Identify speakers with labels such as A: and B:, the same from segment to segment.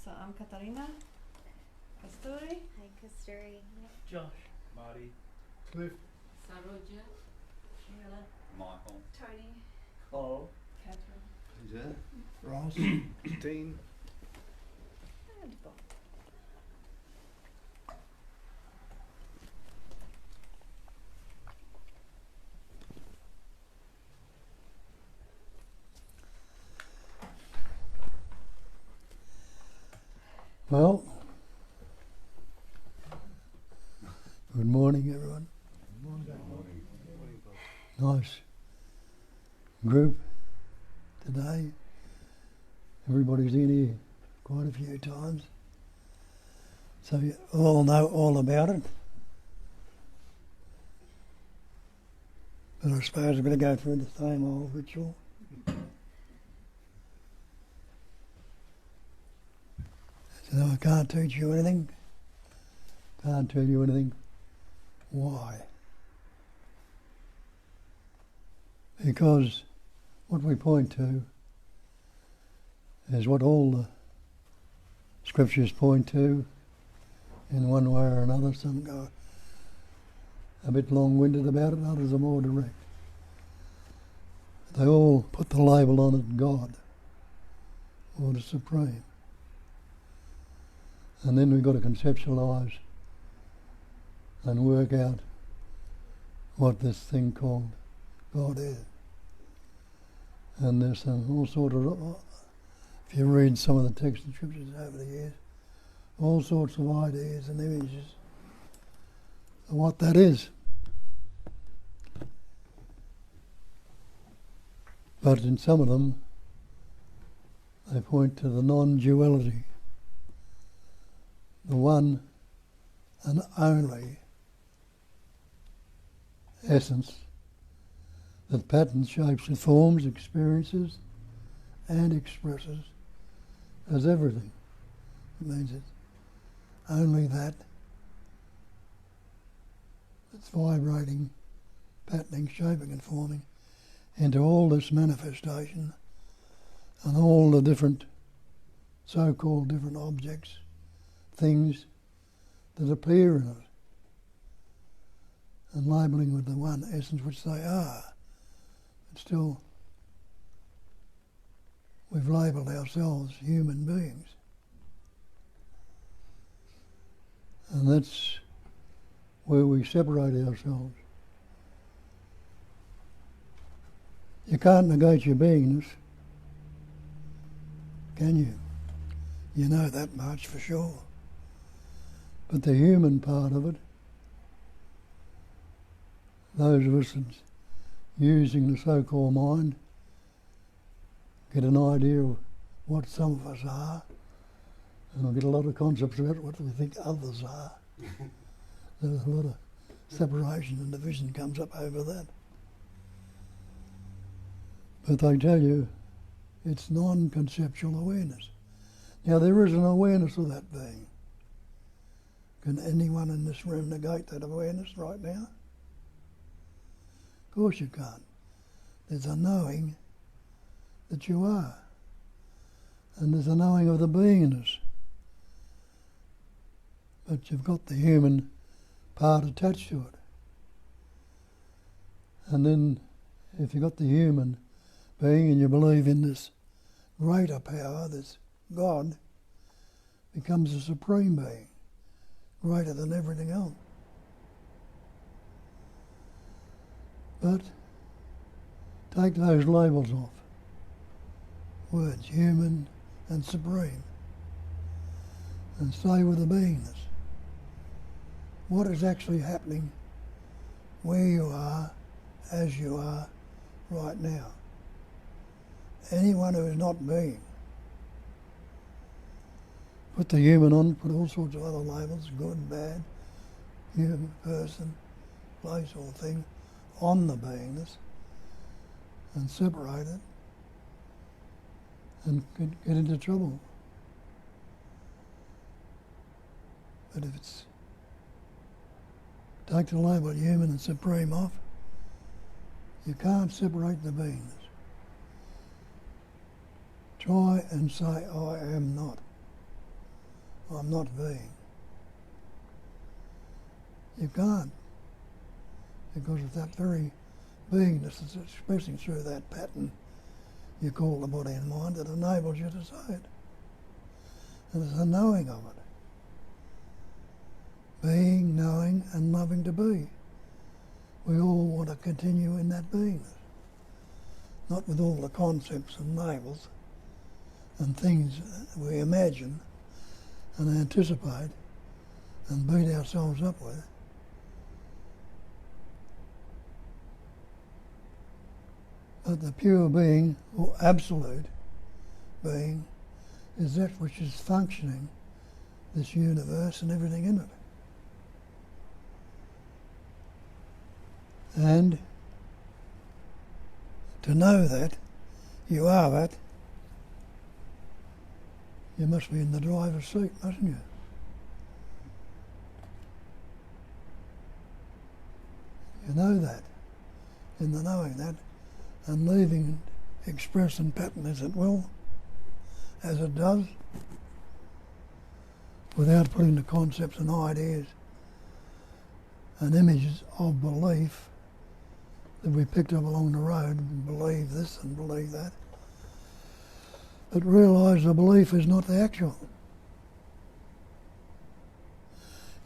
A: So I'm Katarina. Kasturi.
B: Hi, Kasturi.
C: Josh.
D: Marty.
E: Cliff.
C: Saroja.
A: Sheila.
D: Michael.
A: Tony.
C: Paul.
A: Catherine.
E: Ross. Dean.
A: And Bob.
E: Well, good morning, everyone. Nice group today. Everybody's in here quite a few times, so you all know all about it. But I suppose we're going to go through the same old ritual. So I can't teach you anything. Can't tell you anything. Why? Because what we point to is what all the scriptures point to in one way or another. Some go a bit long-winded about it, others are more direct. They all put the label on it, God, or the Supreme. And then we've got to conceptualise and work out what this thing called God is. And there's some all sort of, if you read some of the texts and scriptures over the years, all sorts of ideas and images of what that is. But in some of them, they point to the non-duality, the one and only essence that patterns, shapes and forms, experiences and expresses as everything. It means it's only that that's vibrating, patterning, shaping and forming into all this manifestation and all the different so-called different objects, things that appear in it, and labelling with the one essence which they are. But still, we've labelled ourselves human beings. And that's where we separate ourselves. You can't negate your beingness, can you? You know that much for sure. But the human part of it, those of us that's using the so-called mind, get an idea of what some of us are, and we'll get a lot of concepts about what we think others are. There's a lot of separation and division comes up over that. But they tell you it's non-conceptual awareness. Now there is an awareness of that being. Can anyone in this room negate that awareness right now? Of course you can't. There's a knowing that you are. And there's a knowing of the beingness. But you've got the human part attached to it. And then if you've got the human being and you believe in this greater power, this God, becomes a supreme being, greater than everything else. But take those labels off. Words, human and supreme. And stay with the beingness. What is actually happening where you are, as you are, right now? Anyone who is not being. Put the human on, put all sorts of other labels, good, bad, human, person, place or thing, on the beingness, and separate it, and get into trouble. But if it's, take the label human and supreme off, you can't separate the beingness. Try and say, I am not. I'm not being. You can't, because it's that very beingness that's expressing through that pattern you call the body and mind that enables you to say it. And it's a knowing of it. Being, knowing and loving to be. We all want to continue in that beingness. Not with all the concepts and labels and things we imagine and anticipate and beat ourselves up with. But the pure being, or absolute being, is that which is functioning, this universe and everything in it. And to know that, you are that, you must be in the driver's seat, mustn't you? You know that, in the knowing that, and leaving it express and pattern as it will, as it does, without putting the concepts and ideas and images of belief that we picked up along the road, and believe this and believe that, but realise the belief is not the actual.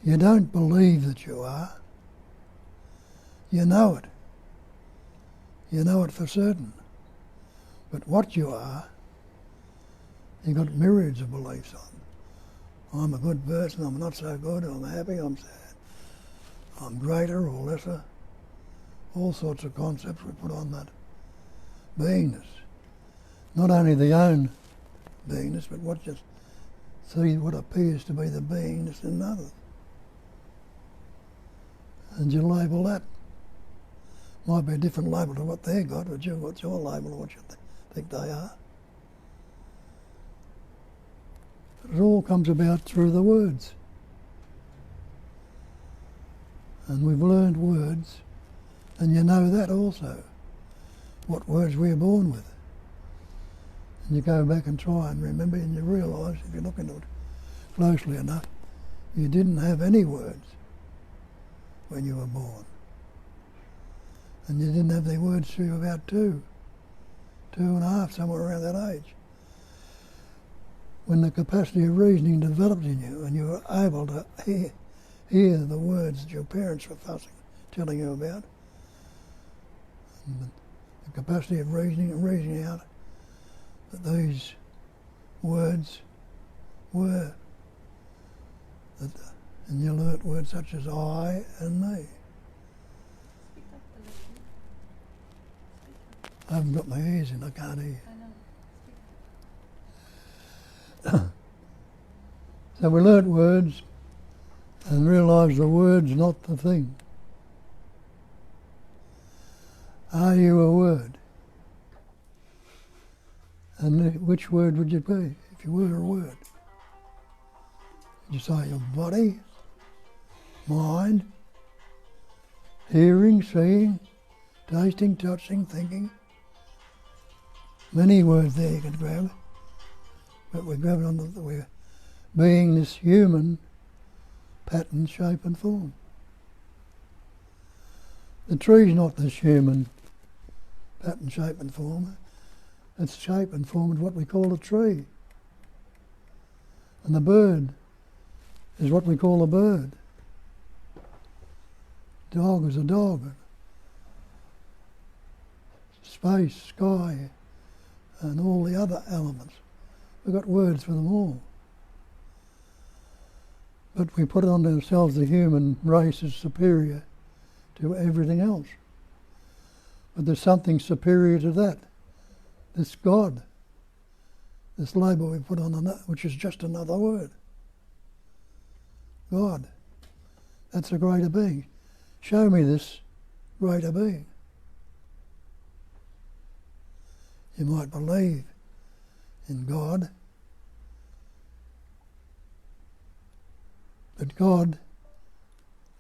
E: You don't believe that you are, you know it. You know it for certain. But what you are, you've got myriads of beliefs on. I'm a good person, I'm not so good, I'm happy, I'm sad. I'm greater or lesser. All sorts of concepts we put on that beingness. Not only the own beingness, but what just see what appears to be the beingness in others. And you label that. Might be a different label to what they got, but what's your label of what you think they are? But it all comes about through the words. And we've learned words, and you know that also, what words we're born with. And you go back and try and remember, and you realise, if you look into it closely enough, you didn't have any words when you were born. And you didn't have the words till you were about 2.5, somewhere around that age. When the capacity of reasoning developed in you and you were able to hear the words that your parents were telling you about, and the capacity of reasoning and reasoning out that these words were, and you learnt words such as I and me. I haven't got my ears in, I can't hear.
A: I know.
E: So we learnt words and realised the word's not the thing. Are you a word? And which word would you be if you were a word? Would you say your body, mind, hearing, seeing, tasting, touching, thinking? Many words there you could grab, but we're grabbing on we're being this human pattern, shape and form. The tree's not this human pattern, shape and form. Its shape and form is what we call a tree. And the bird is what we call a bird. Dog is a dog. Space, sky, and all the other elements. We've got words for them all. But we put it on ourselves, the human race is superior to everything else. But there's something superior to that. This God. This label we put on another, which is just another word. God. That's a greater being. Show me this greater being. You might believe in God, but God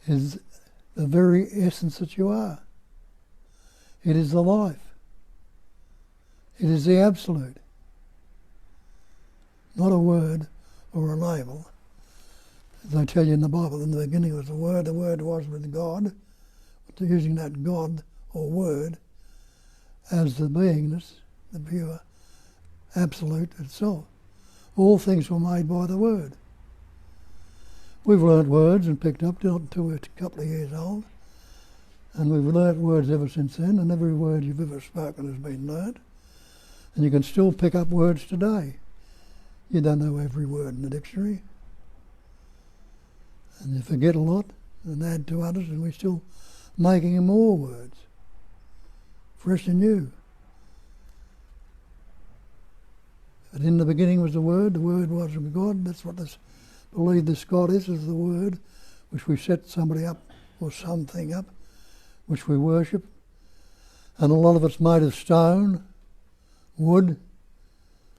E: is the very essence that you are. It is the life. It is the absolute. Not a word or a label. As I tell you in the Bible, in the beginning was the Word was with God, using that God or Word as the beingness, the pure absolute itself. All things were made by the Word. We've learnt words and picked up not until we're a couple of years old, and we've learnt words ever since then, and every word you've ever spoken has been learnt, and you can still pick up words today. You don't know every word in the dictionary, and you forget a lot and add to others, and we're still making more words, fresh and new. But in the beginning was the Word was with God. That's what this believe this God is the Word, which we set somebody up or something up, which we worship. And a lot of it's made of stone, wood,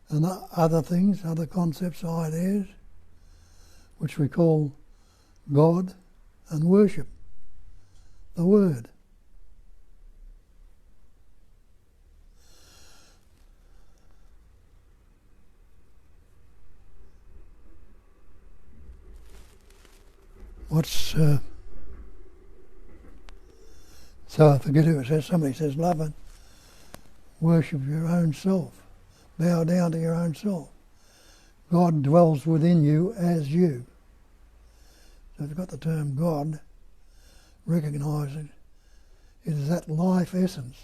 E: and other things, other concepts, ideas, which we call God and worship, the Word. So I forget who it says, somebody says, love and worship your own self. Bow down to your own self. God dwells within you as you. So if you've got the term God, recognise it. It is that life essence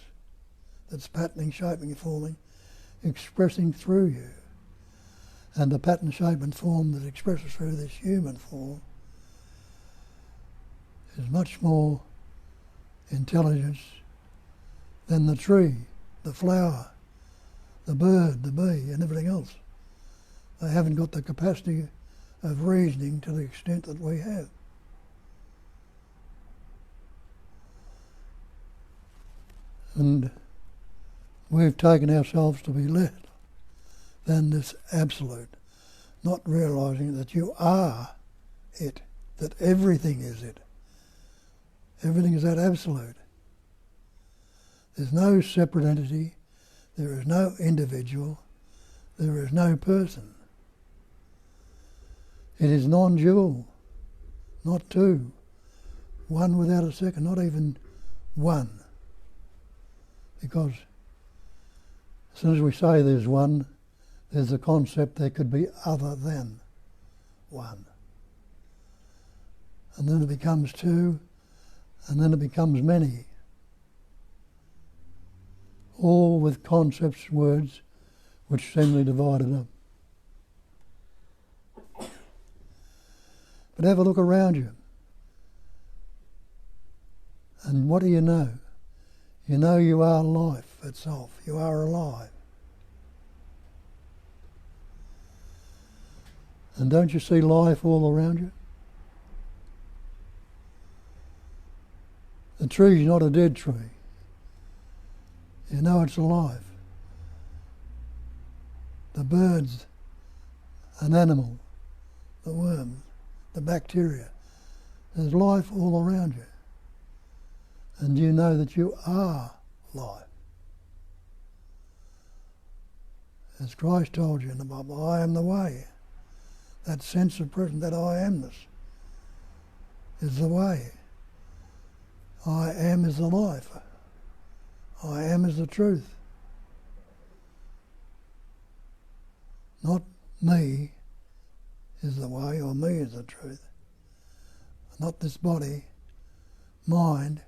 E: that's patterning, shaping and forming, expressing through you. And the pattern, shape and form that expresses through this human form is much more intelligence than the tree, the flower, the bird, the bee and everything else. They haven't got the capacity of reasoning to the extent that we have. And we've taken ourselves to be less than this absolute, not realising that you are it, that everything is it. Everything is that absolute. There's no separate entity, there is no individual, there is no person. It is non-dual, not two, one without a second, not even one. Because as soon as we say there's one, there's a concept there could be other than one. And then it becomes two, and then it becomes many. All with concepts, words, which seemingly divided up. But have a look around you. And what do you know? You know you are life itself. You are alive. And don't you see life all around you? The tree's not a dead tree. You know it's alive. The bird's an animal, the worm, the bacteria. There's life all around you. And you know that you are life. As Christ told you in the Bible, I am the way. That sense of presence, that I amness, is the way. I am is the life. I am is the truth. Not me is the way, or me is the truth. Not this body, mind.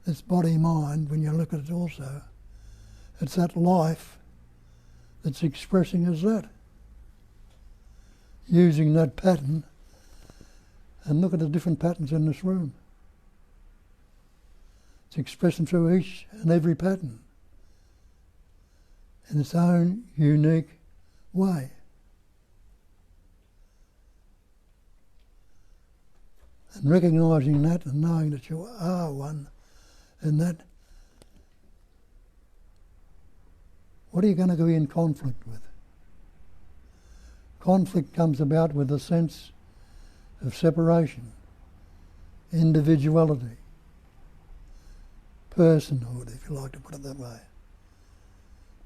E: This body, mind, when you look at it also, it's that life that's expressing as that. Using that pattern, and look at the different patterns in this room. It's expressing through each and every pattern in its own unique way. And recognising that and knowing that you are one, and that, what are you going to be in conflict with? Conflict comes about with a sense of separation, individuality, personhood, if you like to put it that way.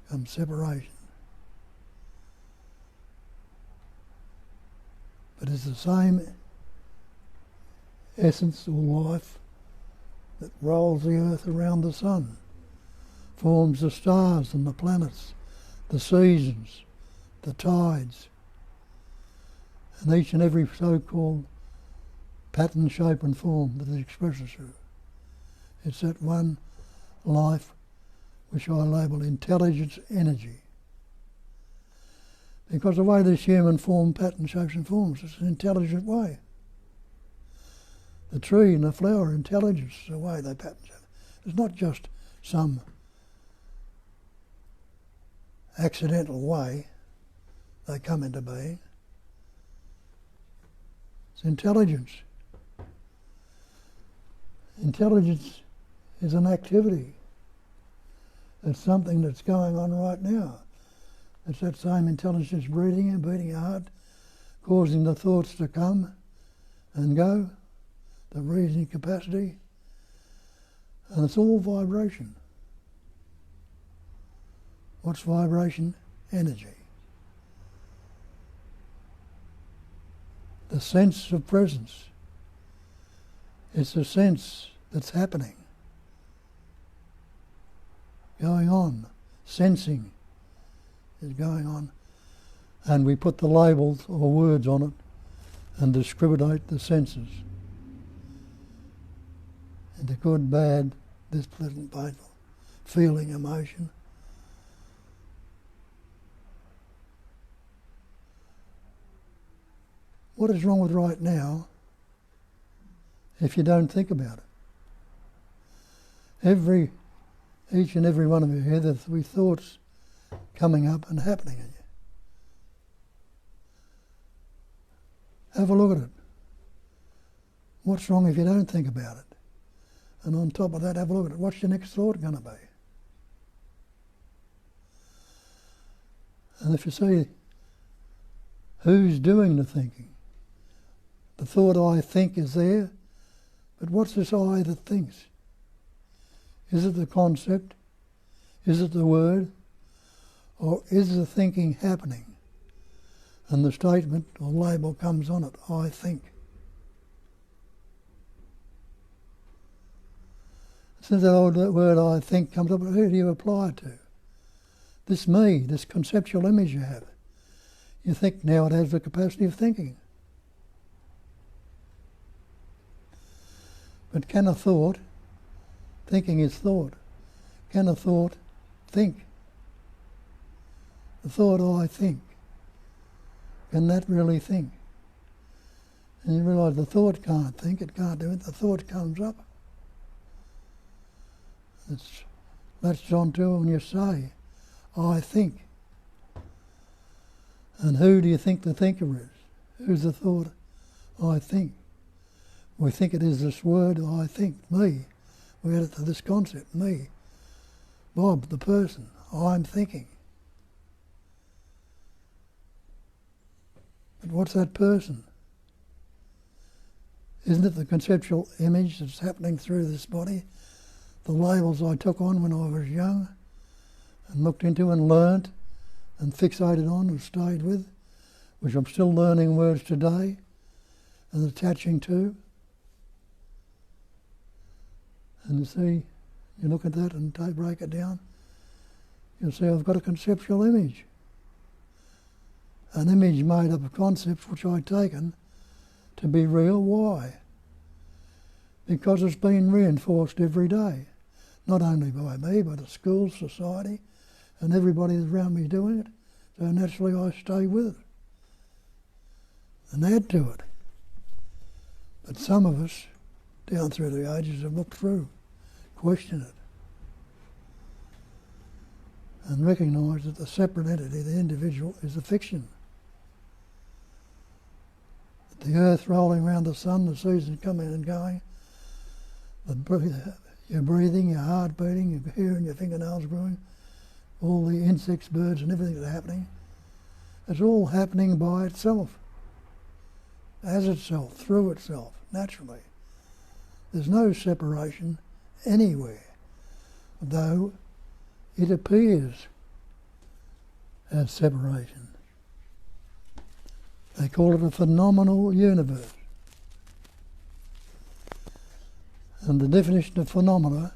E: Comes separation. but it's the same essence or life that rolls the earth around the sun, forms the stars and the planets, the seasons, the tides, and each and every so-called pattern, shape and form that it expresses through. It's that one life which I label intelligence energy. Because the way this human form, pattern, shapes and forms, it's an intelligent way. The tree and the flower, intelligence, the way they pattern shape. It's not just some accidental way they come into being. It's intelligence. Intelligence is an activity. It's something that's going on right now. It's that same intelligence breathing and beating your heart, causing the thoughts to come and go, the reasoning capacity, and it's all vibration. What's vibration? Energy. The sense of presence. It's a sense that's happening, going on, sensing is going on, and we put the labels or words on it and discriminate the senses into good, bad, this pleasant, painful, feeling, emotion. What is wrong with right now if you don't think about it? Each and every one of you here, there's three thoughts coming up and happening in you. Have a look at it. What's wrong if you don't think about it? And on top of that, have a look at it. What's your next thought going to be? And if you see who's doing the thinking, the thought I think is there, but what's this I that thinks? Is it the concept? Is it the word? Or is the thinking happening? And the statement or label comes on it, I think. Since that old word I think comes up, who do you apply it to? This me, this conceptual image you have. You think now it has the capacity of thinking. But can a thought, thinking is thought, can a thought think? The thought I think, can that really think? And you realise the thought can't think, it can't do it, the thought comes up. It's latched onto when you say, I think. And who do you think the thinker is? Who's the thought, I think? We think it is this word, I think, me. We add it to this concept, me. Bob, the person, I'm thinking. But what's that person? Isn't it the conceptual image that's happening through this body? The labels I took on when I was young and looked into and learnt and fixated on and stayed with, which I'm still learning words today and attaching to. And you see, you look at that and break it down, you'll see I've got a conceptual image. An image made up of concepts which I've taken to be real. Why? Because it's been reinforced every day. Not only by me, but the schools, society, and everybody that's around me doing it. So naturally I stay with it and add to it. But some of us, down through the ages, have looked through, questioned it, and recognised that the separate entity, the individual, is a fiction. That the earth rolling around the sun, the seasons coming and going, your breathing, your heart beating, your hair and your fingernails growing, all the insects, birds and everything that's happening, it's all happening by itself, as itself, through itself, naturally. There's no separation anywhere, though it appears as separation. They call it a phenomenal universe. And the definition of phenomena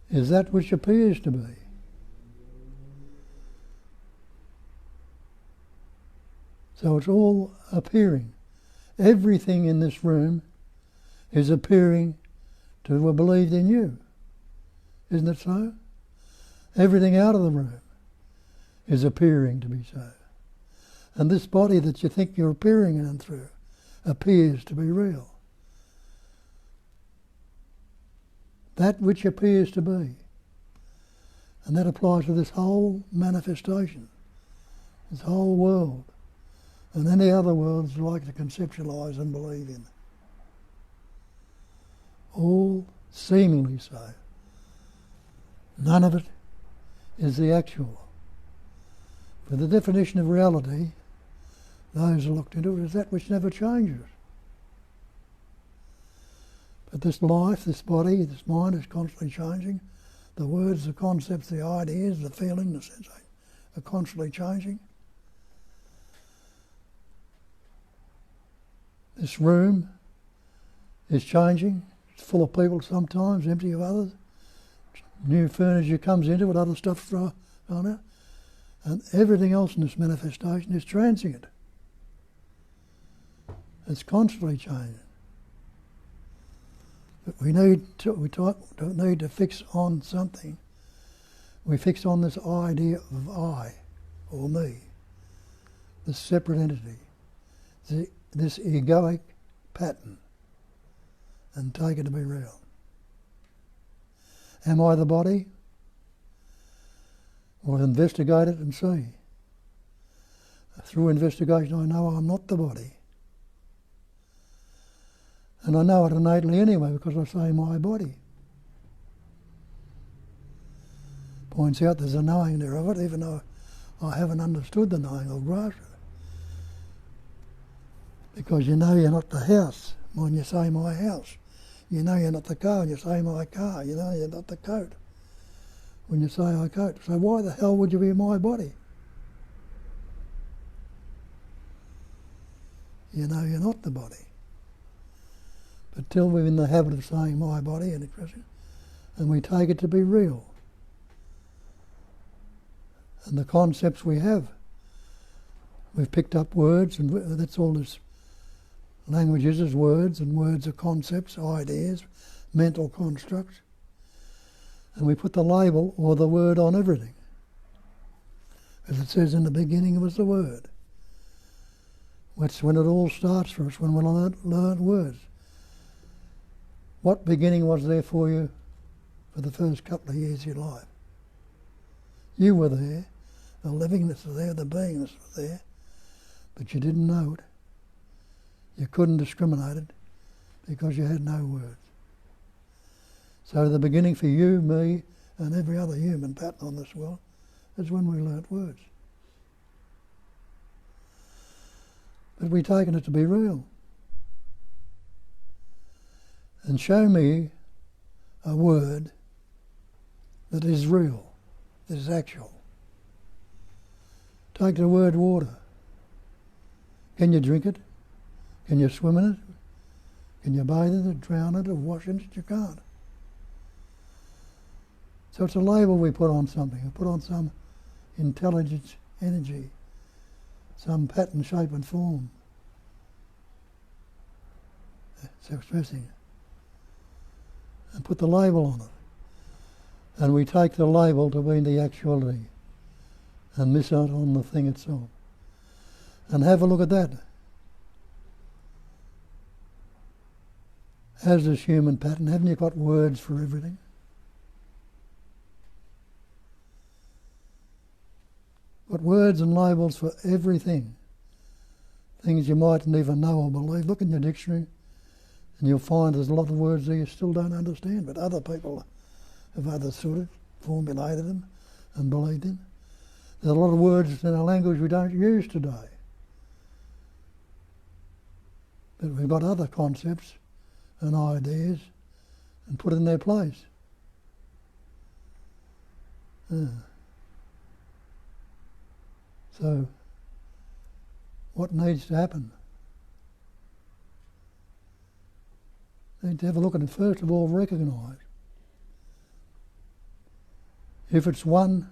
E: is that which appears to be. So it's all appearing. Everything in this room is appearing to have believed in you. Isn't it so? Everything out of the room is appearing to be so. And this body that you think you're appearing in and through appears to be real. That which appears to be. And that applies to this whole manifestation, this whole world, and any other worlds you like to conceptualize and believe in. All seemingly so. None of it is the actual. For the definition of reality, those who looked into it, is that which never changes. But this life, this body, this mind is constantly changing. The words, the concepts, the ideas, the feeling, the sensation are constantly changing. This room is changing. It's full of people sometimes, empty of others. New furniture comes into it, other stuff thrown out. And everything else in this manifestation is transient. It's constantly changing. But we don't need to fix on something. We fix on this idea of I, or me, this separate entity, this egoic pattern, and take it to be real. Am I the body? Well, investigate it and see. Through investigation I know I'm not the body. And I know it innately anyway because I say my body. Points out there's a knowing there of it, even though I haven't understood the knowing or grasped it. Because you know you're not the house when you say my house. You know you're not the car when you say my car. You know you're not the coat when you say I coat. So why the hell would you be my body? You know you're not the body. But till we're in the habit of saying my body and expressing, and we take it to be real. And the concepts we have, we've picked up words, and that's all this language is words, and words are concepts, ideas, mental constructs. And we put the label or the word on everything. As it says in the beginning was the word. That's when it all starts for us, when we learn words. What beginning was there for you for the first couple of years of your life? You were there, the livingness was there, the beingness was there, but you didn't know it. You couldn't discriminate it because you had no words. So the beginning for you, me, and every other human pattern on this world is when we learnt words. But we've taken it to be real. And show me a word that is real, that is actual. Take the word water. Can you drink it? Can you swim in it? Can you bathe in it, drown in it, or wash in it? You can't. So it's a label we put on something. We put on some intelligence, energy, some pattern, shape and form. It's expressing it. And put the label on it. And we take the label to be the actuality and miss out on the thing itself. And have a look at that. As this human pattern, haven't you got words for everything? Got words and labels for everything. Things you mightn't even know or believe. Look in your dictionary and you'll find there's a lot of words there you still don't understand, but other people have understood it, formulated them and believed in. There's a lot of words in our language we don't use today. But we've got other concepts and ideas and put in their place. So what needs to happen? They need to have a look at it. First of all, recognise. If it's one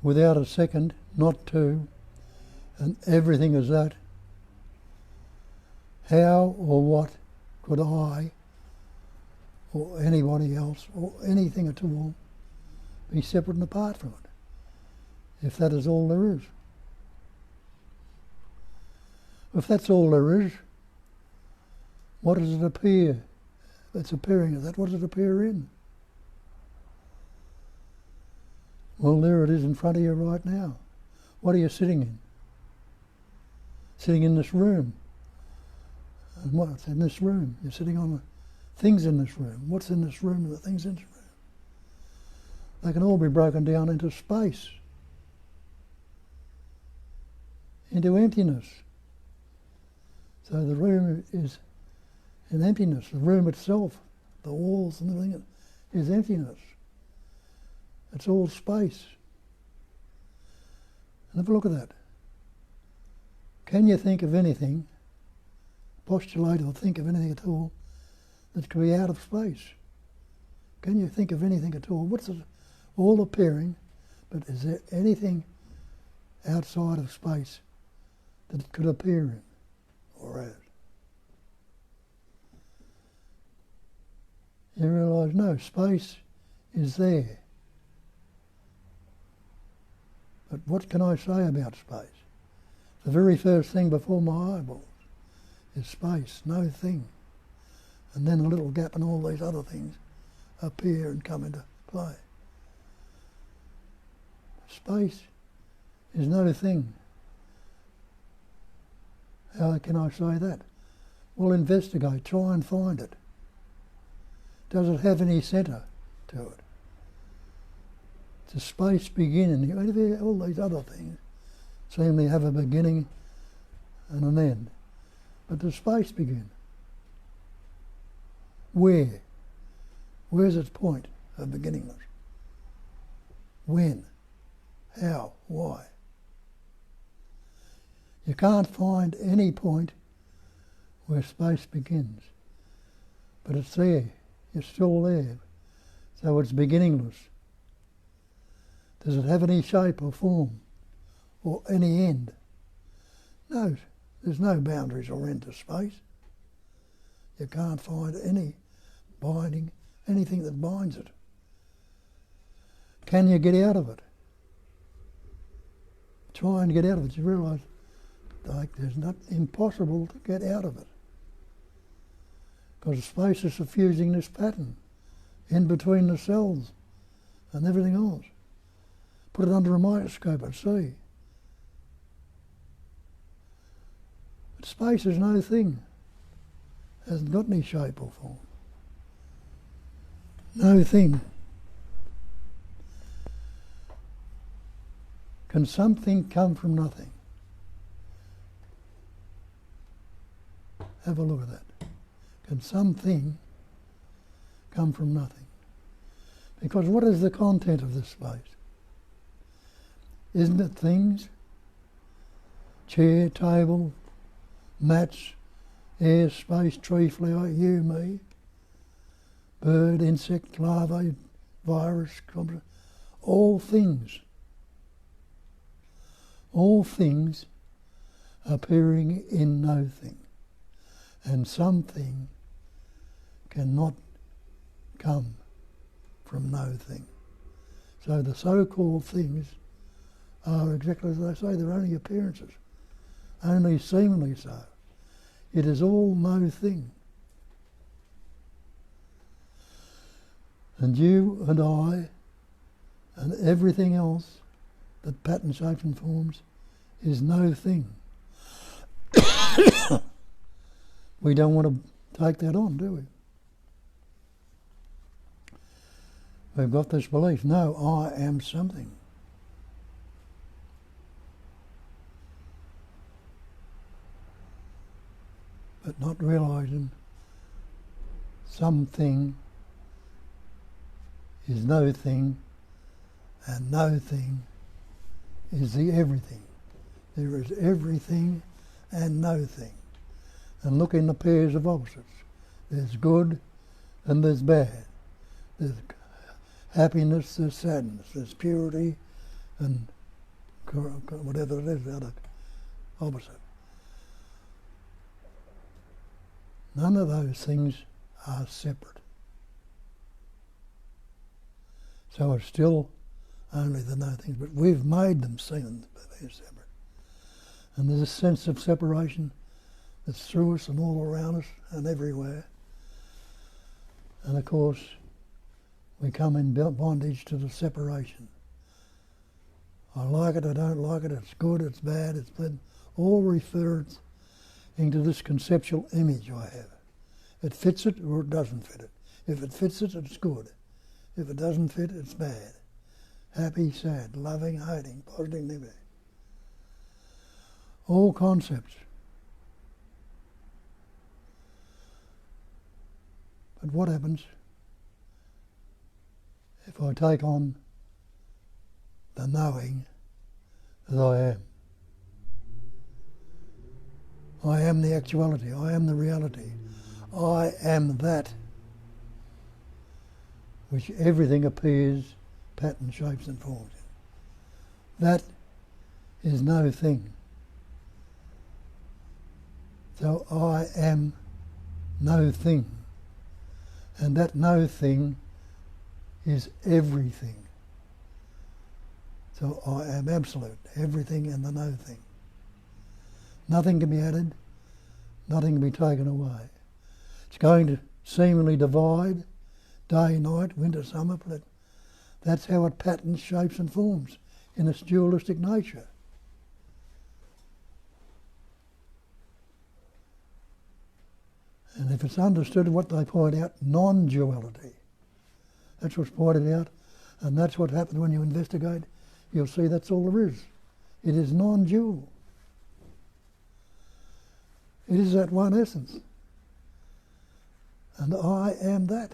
E: without a second, not two, and everything is that, how or what could I or anybody else or anything at all be separate and apart from it, if that is all there is? If that's all there is, what does it appear? It's appearing as that. What does it appear in? Well, there it is in front of you right now. What are you sitting in? Sitting in this room. And what's in this room? You're sitting on the things in this room. What's in this room and the things in this room? They can all be broken down into space, into emptiness. So the room is in emptiness. The room itself, the walls and everything, is emptiness. It's all space. And have a look at that. Can you think of anything, postulate or think of anything at all, that could be out of space? Can you think of anything at all? What's it all appearing, but is there anything outside of space that it could appear in or as? You realise, no, space is there. But what can I say about space? The very first thing before my eyeballs is space, no thing. And then a little gap and all these other things appear and come into play. Space is no thing. How can I say that? Well, investigate, try and find it. Does it have any centre to it? Does space begin? And all these other things seem to have a beginning and an end. But does space begin? Where? Where's its point of beginningless? When? How? Why? You can't find any point where space begins. But it's there. It's still there. So it's beginningless. Does it have any shape or form or any end? No, there's no boundaries or end to space. You can't find any binding, anything that binds it. Can you get out of it? Try and get out of it. You realise, like, there's not impossible to get out of it. Because space is suffusing this pattern in between the cells and everything else. Put it under a microscope and see. But space is no thing. Hasn't got any shape or form. No thing. Can something come from nothing? Have a look at that. Can something come from nothing? Because what is the content of this space? Isn't it things? Chair, table, mats, air, space, tree, flower, you, me, bird, insect, larvae, virus, all things. All things appearing in no thing. And something cannot come from no thing. So the so-called things are exactly as they say, they're only appearances, only seemingly so. It is all no thing. And you and I and everything else that pattern, shapes and forms is no thing. We don't want to take that on, do we? We've got this belief, no, I am something. But not realising something is no thing, and no thing is the everything. There is everything and no thing. And look in the pairs of opposites. There's good and there's bad. There's happiness, there's sadness, there's purity and whatever it is, the other opposite. None of those things are separate. So it's still only the no things, but we've made them seem to be separate. And there's a sense of separation that's through us and all around us and everywhere. And of course, we come in bondage to the separation. I like it, I don't like it, it's good, it's bad, it's bad. All refers into this conceptual image I have. It fits it or it doesn't fit it. If it fits it, it's good. If it doesn't fit, it's bad. Happy, sad, loving, hating, positive, negative. All concepts. But what happens if I take on the knowing that I am? I am the actuality, I am the reality. I am that which everything appears, pattern, shapes and forms in. That is no thing. So I am no thing. And that no thing is everything. So I am absolute, everything and the no thing. Nothing can be added, nothing can be taken away. It's going to seemingly divide day, night, winter, summer, but that's how it patterns, shapes and forms in its dualistic nature. And if it's understood what they point out, non-duality, that's what's pointed out, and that's what happens when you investigate. You'll see that's all there is. It is non-dual. It is that one essence. And I am that.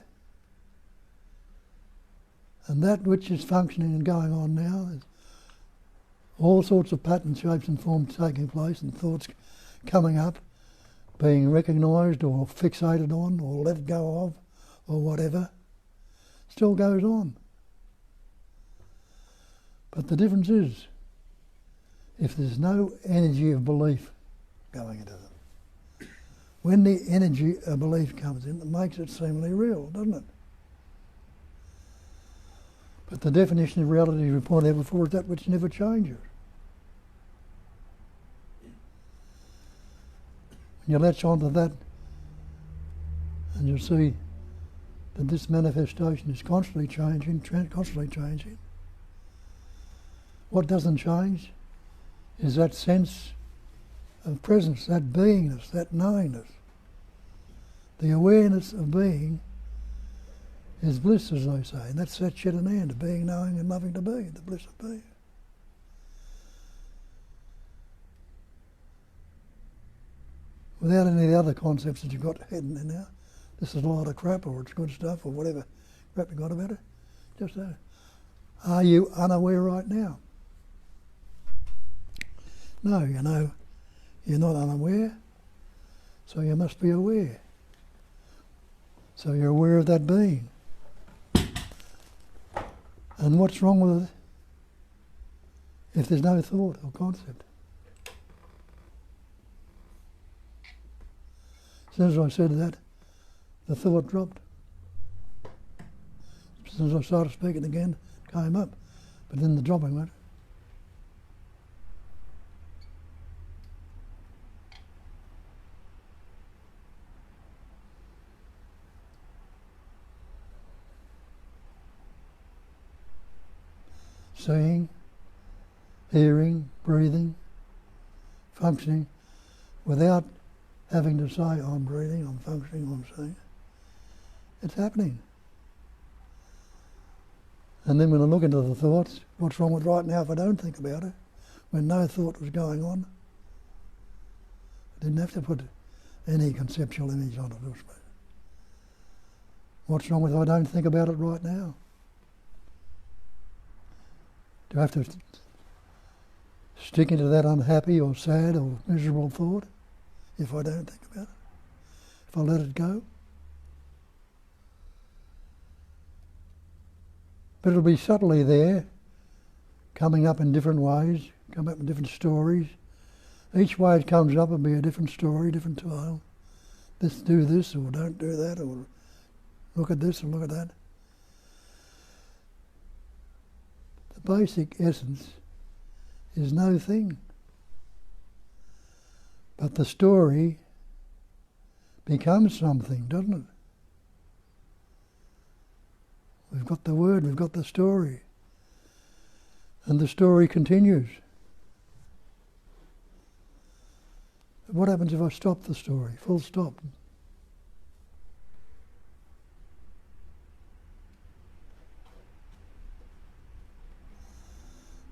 E: And that which is functioning and going on now is all sorts of patterns, shapes and forms taking place and thoughts coming up, being recognised or fixated on or let go of or whatever, still goes on. But the difference is, if there's no energy of belief going into them, when the energy of belief comes in, it makes it seemingly real, doesn't it? But the definition of reality we pointed out before is that which never changes. When you latch onto that, and you'll see that this manifestation is constantly changing, constantly changing. What doesn't change is that sense of presence, that beingness, that knowingness. The awareness of being is bliss, as they say, and that's that shit in the end, being, knowing and loving to be, the bliss of being. Without any of the other concepts that you've got hidden in there, this is a lot of crap or it's good stuff or whatever crap you got about it, just are you unaware right now? No, you know, you're not unaware, so you must be aware. So you're aware of that being. And what's wrong with it if there's no thought or concept? As soon as I said that, the thought dropped. As soon as I started speaking again, it came up. But then the dropping went. Seeing, hearing, breathing, functioning, without having to say, I'm breathing, I'm functioning, I'm seeing. It's happening. And then when I look into the thoughts, what's wrong with right now if I don't think about it? When no thought was going on, I didn't have to put any conceptual image on it. What's wrong with if I don't think about it right now? Do I have to sticking to that unhappy or sad or miserable thought if I don't think about it, if I let it go. But it'll be subtly there, coming up in different ways, come up in different stories. Each way it comes up will be a different story, different tale. Let's do this, or don't do that, or look at this, or look at that. The basic essence is no thing. But the story becomes something, doesn't it? We've got the word, we've got the story. And the story continues. What happens if I stop the story? Full stop.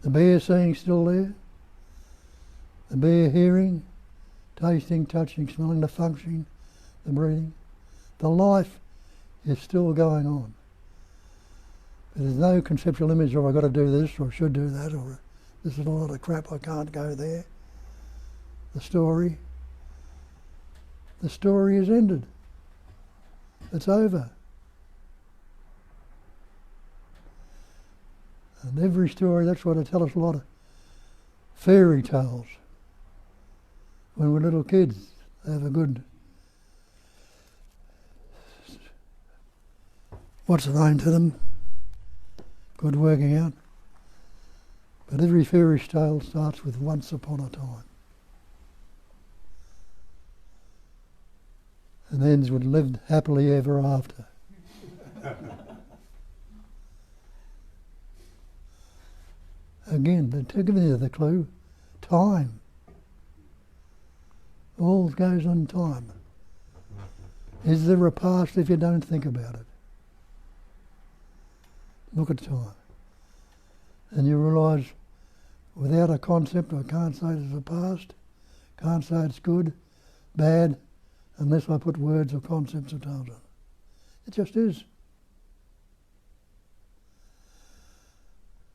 E: The bare seeing still there. The bare hearing, tasting, touching, smelling, the functioning, the breathing. The life is still going on. But there's no conceptual image of I've got to do this or should do that or this is a lot of crap, I can't go there. The story is ended. It's over. And every story, that's why they tell us a lot of fairy tales. When we're little kids, they have a good, what's the name to them? Good working out. But every fairy tale starts with once upon a time. And ends with lived happily ever after. Again, they're giving you the clue. Time. All goes on time. Is there a past if you don't think about it? Look at time. And you realise without a concept, I can't say there's a past, can't say it's good, bad, unless I put words or concepts or terms on it. It just is.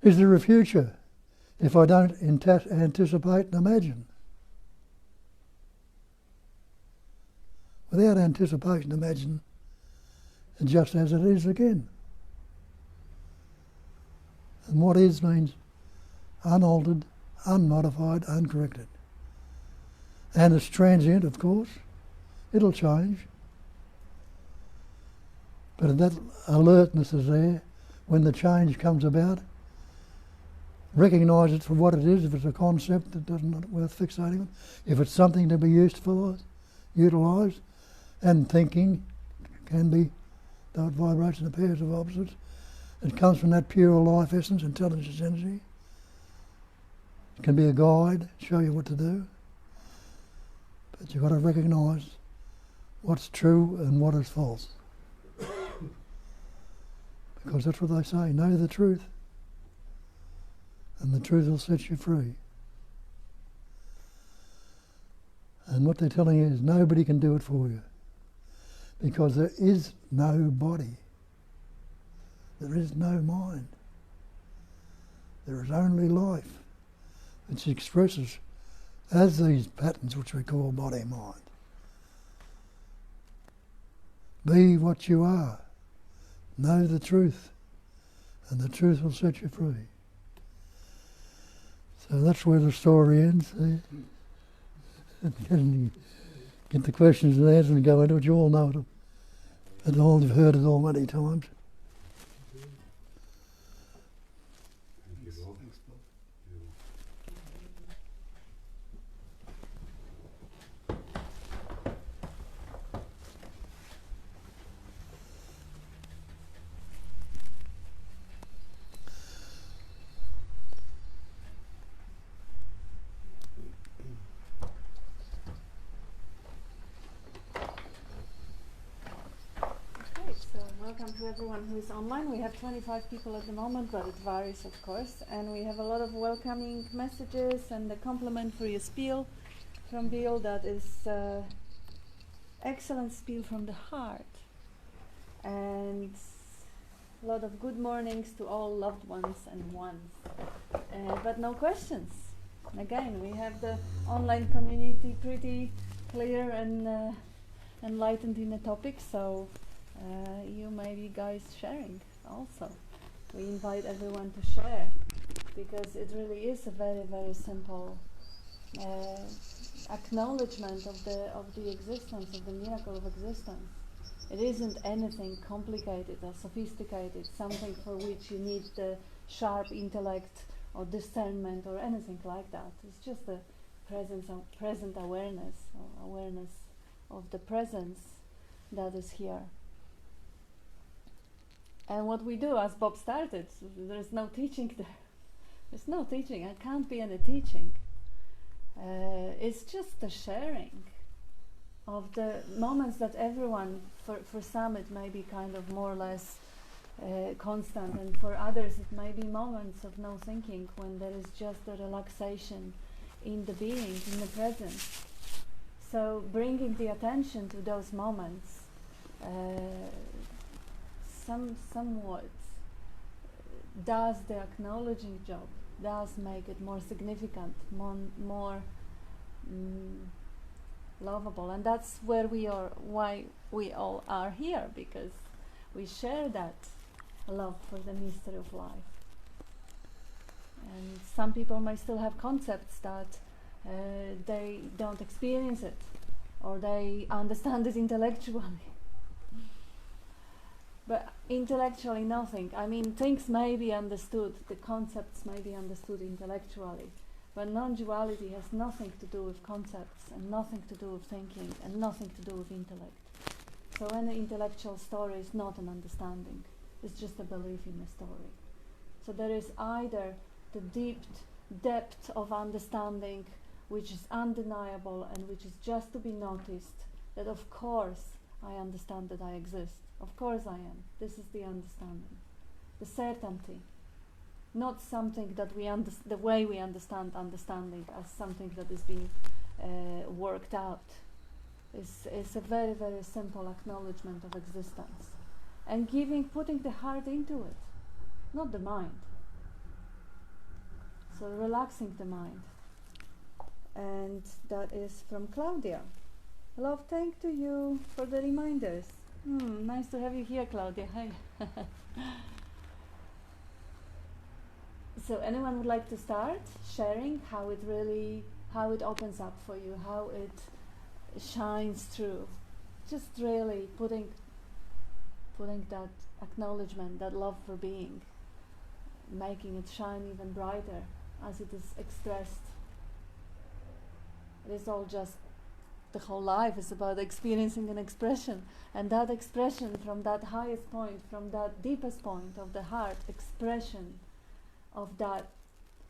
E: Is there a future if I don't anticipate and imagine? Without anticipation, imagine, and just as it is again. And what is means unaltered, unmodified, uncorrected. And it's transient, of course. It'll change. But that alertness is there when the change comes about. Recognise it for what it is. If it's a concept that doesn't worth fixating on, if it's something to be useful, utilised, and thinking can be those vibration of pairs of opposites. It comes from that pure life essence, intelligence, energy. It can be a guide, show you what to do. But you've got to recognise what's true and what is false. Because that's what they say, know the truth. And the truth will set you free. And what they're telling you is nobody can do it for you. Because there is no body. There is no mind. There is only life, which expresses as these patterns which we call body-mind. Be what you are. Know the truth, and the truth will set you free. So that's where the story ends. And get the questions and answers and go into it. You all know it. And all you've heard it all many times.
A: Welcome to everyone who is online. We have 25 people at the moment, but it varies, of course. And we have a lot of welcoming messages and a compliment for your spiel from Bill. That is excellent spiel from the heart. And a lot of good mornings to all loved ones and ones. But no questions. Again, we have the online community pretty clear and enlightened in the topic, so you may be guys sharing also. We invite everyone to share, because it really is a very, very simple acknowledgement of the existence, of the miracle of existence. It isn't anything complicated or sophisticated, something for which you need the sharp intellect or discernment or anything like that. It's just the present awareness, or awareness of the presence that is here. And what we do, as Bob started, there's no teaching there. There's no teaching. It can't be any teaching. It's just the sharing of the moments that everyone, for some it may be kind of more or less constant, and for others it may be moments of no thinking, when there is just a relaxation in the being, in the presence. So bringing the attention to those moments somewhat does the acknowledging job, does make it more significant, more lovable. And that's where we are, why we all are here, because we share that love for the mystery of life. And some people may still have concepts that they don't experience it, or they understand it intellectually. But intellectually nothing. I mean, things may be understood, the concepts may be understood intellectually, but non-duality has nothing to do with concepts, and nothing to do with thinking, and nothing to do with intellect. So any intellectual story is not an understanding, it's just a belief in a story. So there is either the deep depth of understanding, which is undeniable and which is just to be noticed, that of course I understand that I exist. Of course I am. This is the understanding. The certainty. Not something that the way we understand understanding as something that is being worked out. It's a very, very simple acknowledgement of existence. And putting the heart into it, not the mind. So relaxing the mind. And that is from Claudia. Love, thank to you for the reminders. Nice to have you here, Claudia. Hi. So anyone would like to start sharing how it opens up for you, how it shines through? Just really putting that acknowledgement, that love for being, making it shine even brighter as it is expressed. It is all just, the whole life is about experiencing an expression, and that expression from that highest point, from that deepest point of the heart, expression of that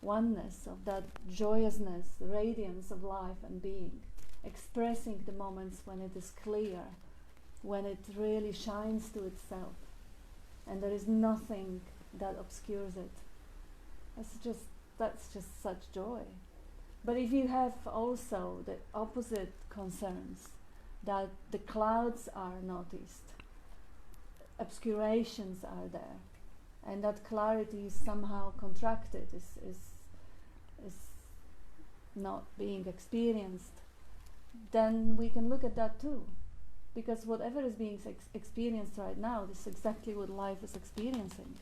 A: oneness, of that joyousness, radiance of life and being, expressing the moments when it is clear, when it really shines to itself, and there is nothing that obscures it. That's just such joy. But if you have also the opposite concerns, that the clouds are noticed, obscurations are there, and that clarity is somehow contracted, is not being experienced, then we can look at that too. Because whatever is being experienced right now, this is exactly what life is experiencing.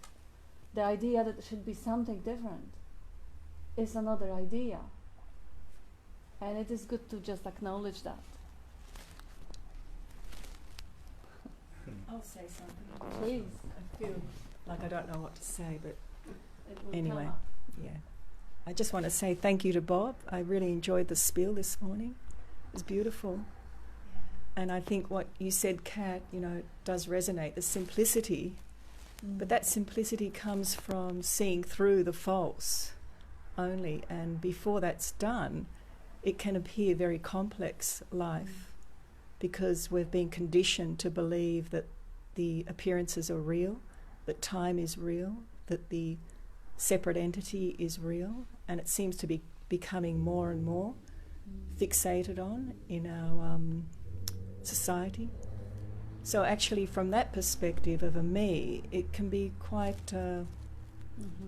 A: The idea that it should be something different is another idea. And it is good to just acknowledge that.
B: I'll say something.
A: Please.
B: I feel like I don't know what to say, but
A: It will
B: anyway,
A: come up.
B: yeah. I just want to say thank you to Bob. I really enjoyed the spiel this morning. It was beautiful. And I think what you said, Kat, does resonate, the simplicity. But that simplicity comes from seeing through the false only. And before that's done, it can appear very complex life, because we've been conditioned to believe that the appearances are real, that time is real, that the separate entity is real, and it seems to be becoming more and more fixated on in our society. So actually from that perspective of a me, it can be quite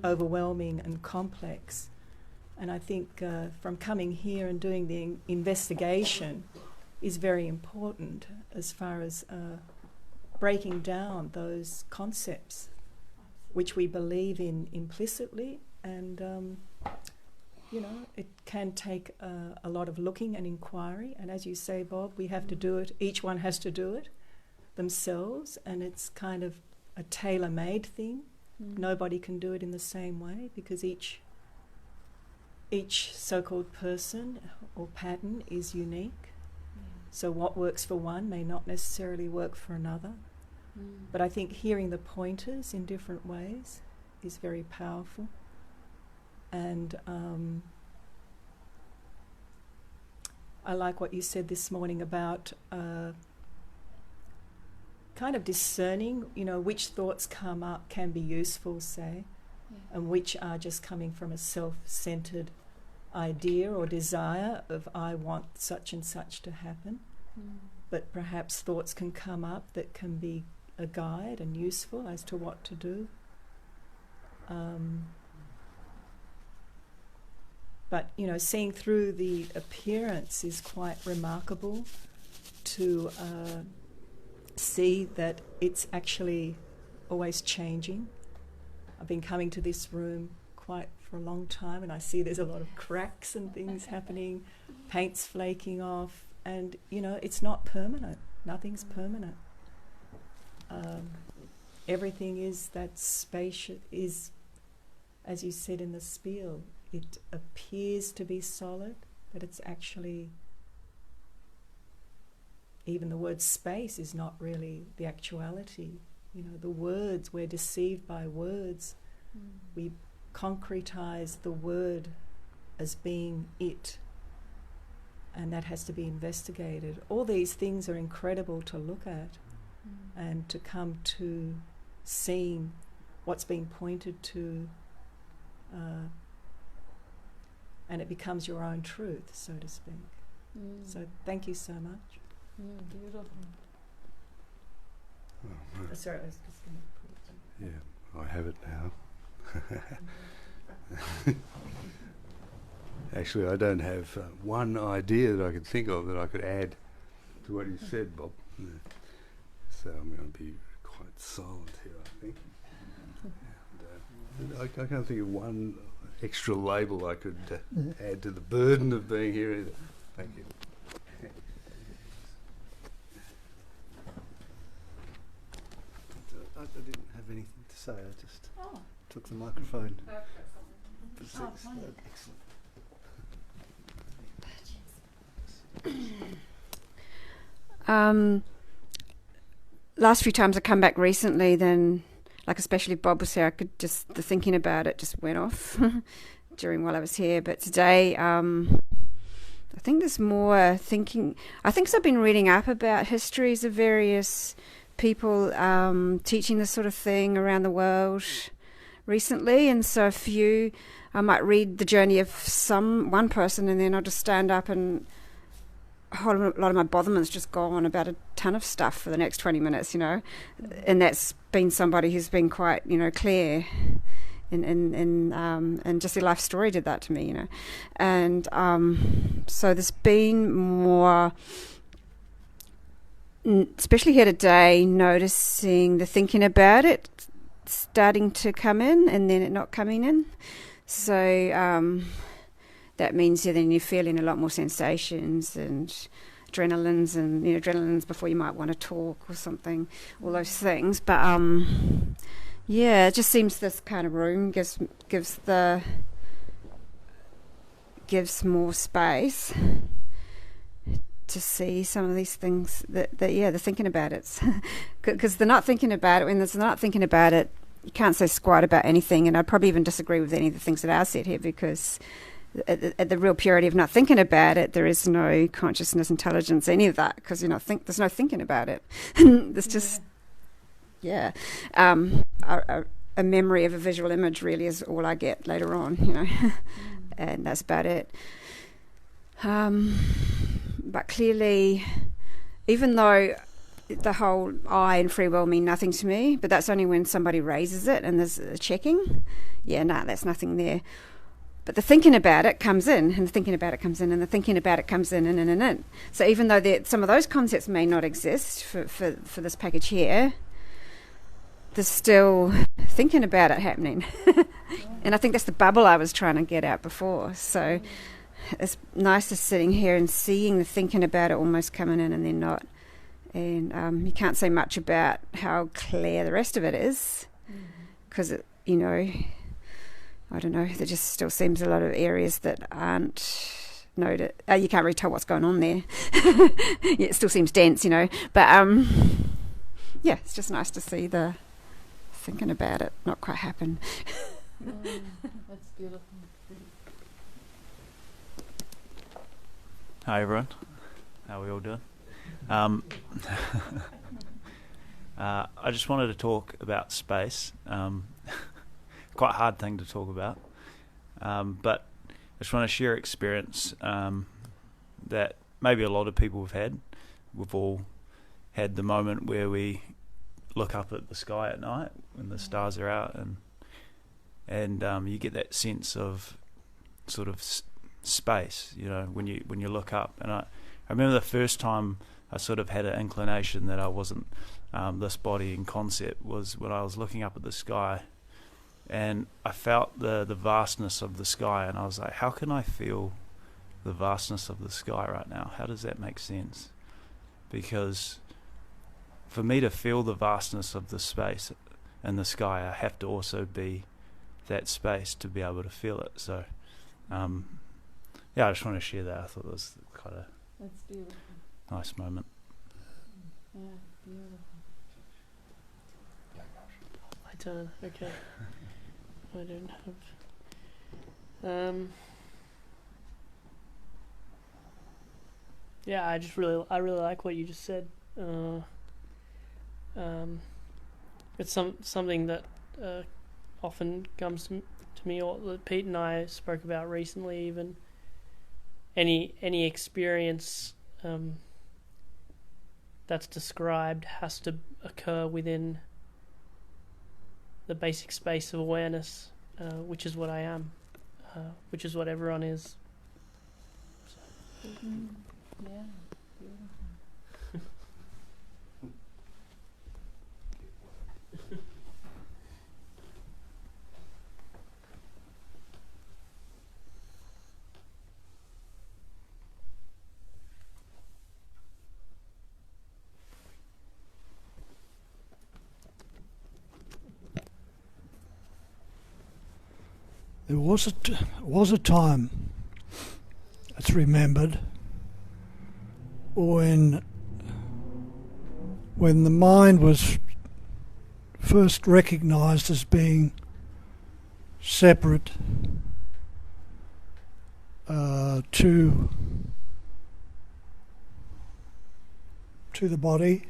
B: overwhelming and complex. And I think from coming here and doing the investigation is very important as far as breaking down those concepts which we believe in implicitly, and it can take a lot of looking and inquiry, and as you say, Bob, we have to do it, each one has to do it themselves, and it's kind of a tailor-made thing. Nobody can do it in the same way because each so-called person or pattern is unique. So what works for one may not necessarily work for another. But I think hearing the pointers in different ways is very powerful. And I like what you said this morning about kind of discerning, which thoughts come up can be useful, say, and which are just coming from a self-centered idea or desire of I want such and such to happen. But perhaps thoughts can come up that can be a guide and useful as to what to do. But, seeing through the appearance is quite remarkable to see that it's actually always changing. I've been coming to this room quite for a long time, and I see there's a lot of cracks and things happening, paint's flaking off, and, it's not permanent. Nothing's permanent. Everything is that spacious, is, as you said in the spiel, it appears to be solid, but it's actually, even the word space is not really the actuality. The words, we're deceived by words. We concretize the word as being it, and that has to be investigated. All these things are incredible to look at and to come to seeing what's being pointed to, and it becomes your own truth, so to speak. So thank you so much.
A: Beautiful.
C: Oh, right.
B: Sorry, I was just going to put it.
C: Yeah, I have it now. Actually, I don't have one idea that I could think of that I could add to what you said, Bob. So I'm going to be quite silent here, I think. And, I can't think of one extra label I could add to the burden of being here either. Thank you.
D: I didn't have anything to say, I just took the microphone.
F: Excellent. Last few times I come back recently, then, like especially Bob was here, I could just, the thinking about it just went off while I was here. But today, I think there's more thinking. I think I've been reading up about histories of various people teaching this sort of thing around the world recently, and so I might read the journey of one person, and then I'll just stand up and a whole lot of my botherment's just gone about a ton of stuff for the next 20 minutes, and that's been somebody who's been quite, clear, and just their life story did that to me, and so there's been more, especially here today, noticing the thinking about it starting to come in and then it not coming in. So that means then you're feeling a lot more sensations and adrenalines, and adrenalines before you might want to talk or something, all those things. But it just seems this kind of room gives more space to see some of these things that they're thinking about it, because they're not thinking about it. When they're not thinking about it, you can't say squat about anything, and I'd probably even disagree with any of the things that are said here, because at the real purity of not thinking about it, there is no consciousness, intelligence, any of that, because there's no thinking about it. There's just a memory of a visual image really is all I get later on, and that's about it. But clearly, even though the whole I and free will mean nothing to me, but that's only when somebody raises it and there's a checking. That's nothing there. But the thinking about it comes in, and the thinking about it comes in, and the thinking about it comes in, and. So even though some of those concepts may not exist for this package here, there's still thinking about it happening. And I think that's the bubble I was trying to get out before. So it's nice just sitting here and seeing the thinking about it almost coming in and then not. And you can't say much about how clear the rest of it is, because, I don't know, there just still seems a lot of areas that aren't noted. You can't really tell what's going on there. Yeah, it still seems dense, But, yeah, it's just nice to see the thinking about it not quite happen.
A: That's beautiful.
G: Hi everyone, how are we all doing? I just wanted to talk about space. Quite a hard thing to talk about, but I just want to share experience that maybe a lot of people have had. We've all had the moment where we look up at the sky at night when the stars are out, and you get that sense of sort of space, when you look up. And I remember the first time I sort of had an inclination that I wasn't this body in concept was when I was looking up at the sky, and I felt the vastness of the sky, and I was like, how can I feel the vastness of the sky right now? How does that make sense? Because for me to feel the vastness of the space and the sky, I have to also be that space to be able to feel it. So I just want to share that. I thought it was quite a
A: That's beautiful.
G: nice moment.
A: Yeah, beautiful.
H: My turn. Okay. I don't have. Yeah, I really like what you just said. It's something that often comes to me, or that Pete and I spoke about recently. Even any experience that's described has to occur within the basic space of awareness, which is what I am, which is what everyone is. So.
A: Yeah, beautiful.
E: There was a time, it's remembered, when the mind was first recognised as being separate to the body,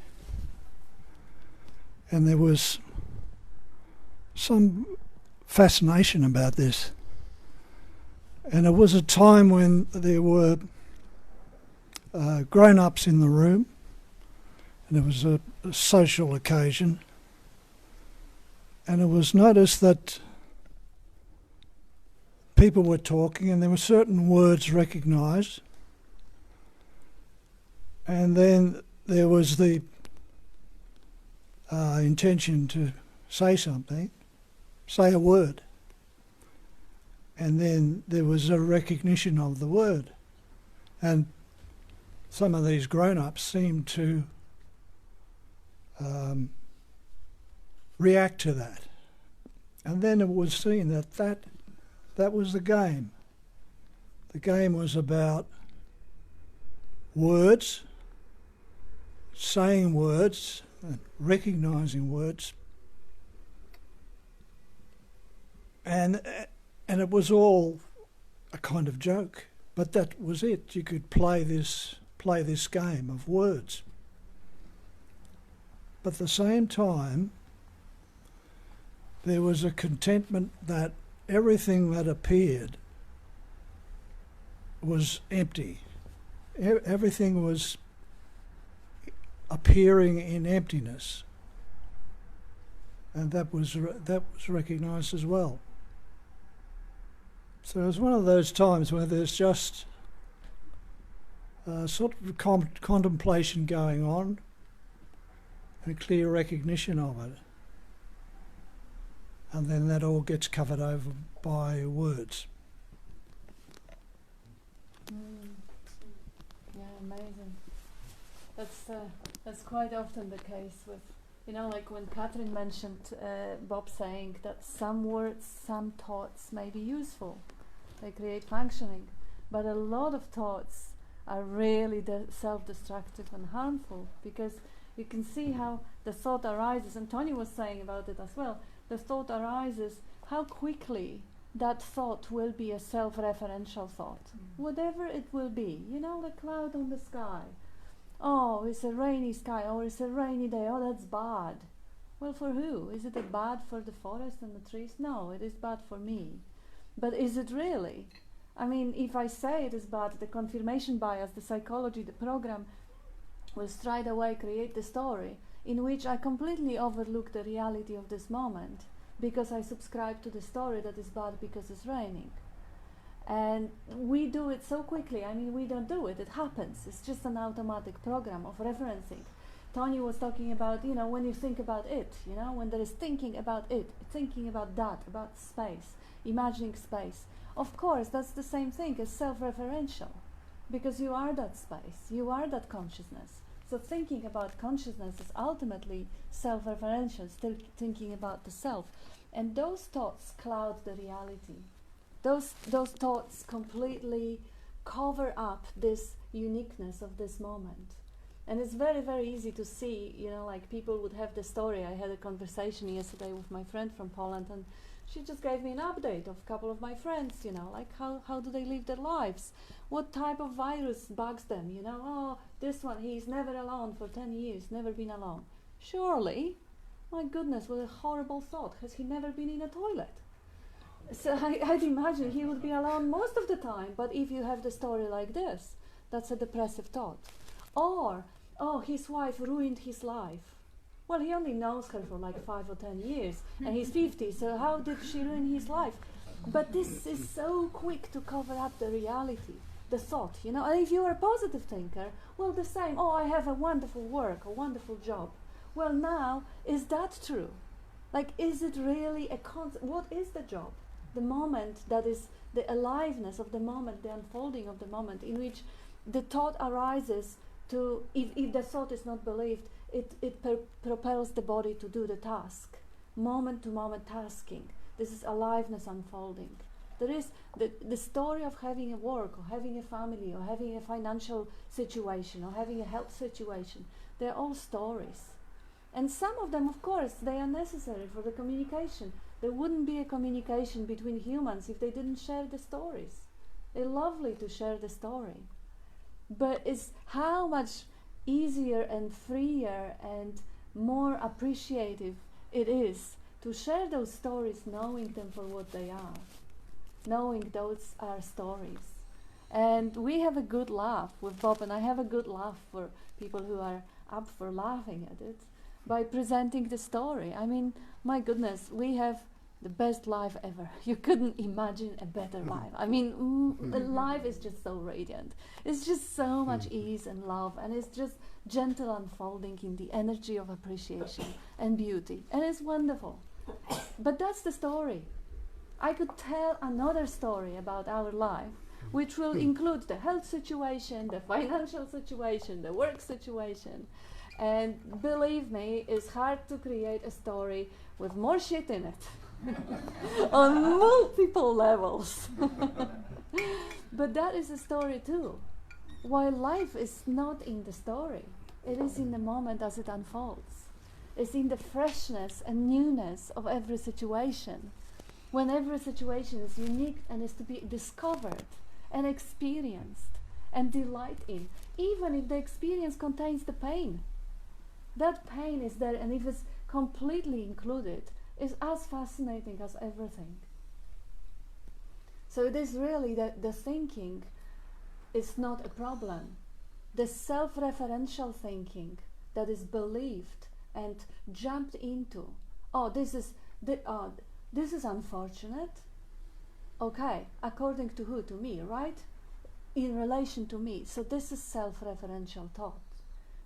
E: and there was some fascination about this. And it was a time when there were grown-ups in the room, and it was a social occasion, and it was noticed that people were talking and there were certain words recognised, and then there was the intention to say something, say a word, and then there was a recognition of the word, and some of these grown-ups seemed to react to that, and then it was seen that was the game. The game was about words, saying words, recognising words, and it was all a kind of joke, but that was it. You could play this game of words. But at the same time, there was a contentment that everything that appeared was empty. Everything was appearing in emptiness, and that was recognised as well.
I: So it's one of those times where there's just sort of contemplation going on and a clear recognition of it. And then that all gets covered over by words.
A: Yeah, amazing. That's quite often the case with, like when Catherine mentioned Bob saying that some words, some thoughts may be useful. They create functioning. But a lot of thoughts are really self-destructive and harmful, because you can see how the thought arises, and Tony was saying about it as well. The thought arises, how quickly that thought will be a self-referential thought. Whatever it will be, the cloud on the sky. Oh, it's a rainy sky, or it's a rainy day, oh, that's bad. Well, for who? Is it bad for the forest and the trees? No, it is bad for me. But is it really? I mean, if I say it is bad, the confirmation bias, the psychology, the program will straight away create the story in which I completely overlook the reality of this moment because I subscribe to the story that is bad because it's raining. And we do it so quickly. I mean, we don't do it. It happens. It's just an automatic program of referencing. Tony was talking about, when you think about it, when there is thinking about it, thinking about that, about space, imagining space. Of course, that's the same thing as self-referential, because you are that space, you are that consciousness. So thinking about consciousness is ultimately self-referential, still thinking about the self. And those thoughts cloud the reality. Those thoughts completely cover up this uniqueness of this moment. And it's very, very easy to see, like people would have the story. I had a conversation yesterday with my friend from Poland, and she just gave me an update of a couple of my friends, like how do they live their lives? What type of virus bugs them? Oh, this one, he's never alone for 10 years, never been alone. Surely, my goodness, what a horrible thought. Has he never been in a toilet? So I'd imagine he would be alone most of the time. But if you have the story like this, that's a depressive thought. Or, oh, his wife ruined his life. Well, he only knows her for like 5 or 10 years, and he's 50, so how did she ruin his life? But this is so quick to cover up the reality, the thought, And if you are a positive thinker, well, the same. Oh, I have a wonderful work, a wonderful job. Well, now, is that true? Like, is it really what is the job? The moment that is the aliveness of the moment, the unfolding of the moment, in which the thought arises to, if the thought is not believed, it propels the body to do the task, moment to moment tasking. This is aliveness unfolding. There is the story of having a work, or having a family, or having a financial situation, or having a health situation. They're all stories. And some of them, of course, they are necessary for the communication. There wouldn't be a communication between humans if they didn't share the stories. They're lovely to share the story. But it's how much easier and freer and more appreciative it is to share those stories, knowing them for what they are, knowing those are stories. And we have a good laugh with Bob, and I have a good laugh for people who are up for laughing at it, by presenting the story. I mean, my goodness, we have the best life ever. You couldn't imagine a better life. I mean, life is just so radiant. It's just so much ease and love, and it's just gentle unfolding in the energy of appreciation and beauty. And it's wonderful. But that's the story. I could tell another story about our life, which will include the health situation, the financial situation, the work situation. And believe me, it's hard to create a story with more shit in it on multiple levels. But that is a story too. While life is not in the story, it is in the moment as it unfolds. It's in the freshness and newness of every situation. When every situation is unique and is to be discovered and experienced and delight in, even if the experience contains the pain. That pain is there, and if it's completely included, is as fascinating as everything. So it is really that the thinking is not a problem. The self-referential thinking that is believed and jumped into, this is unfortunate. Okay, according to who? To me, right? In relation to me. So this is self-referential thought.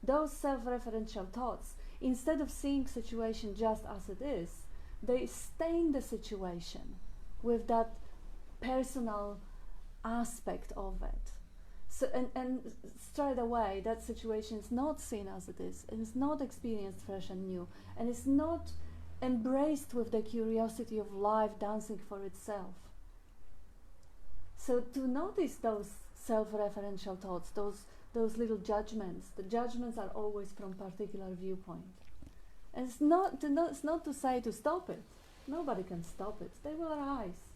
A: Those self-referential thoughts, instead of seeing situation just as it is, they stain the situation with that personal aspect of it. So, and straight away, that situation is not seen as it is, and is not experienced fresh and new, and is not embraced with the curiosity of life dancing for itself. So to notice those self-referential thoughts, those little judgments, the judgments are always from particular viewpoint. And it's not to say to stop it. Nobody can stop it. They will arise.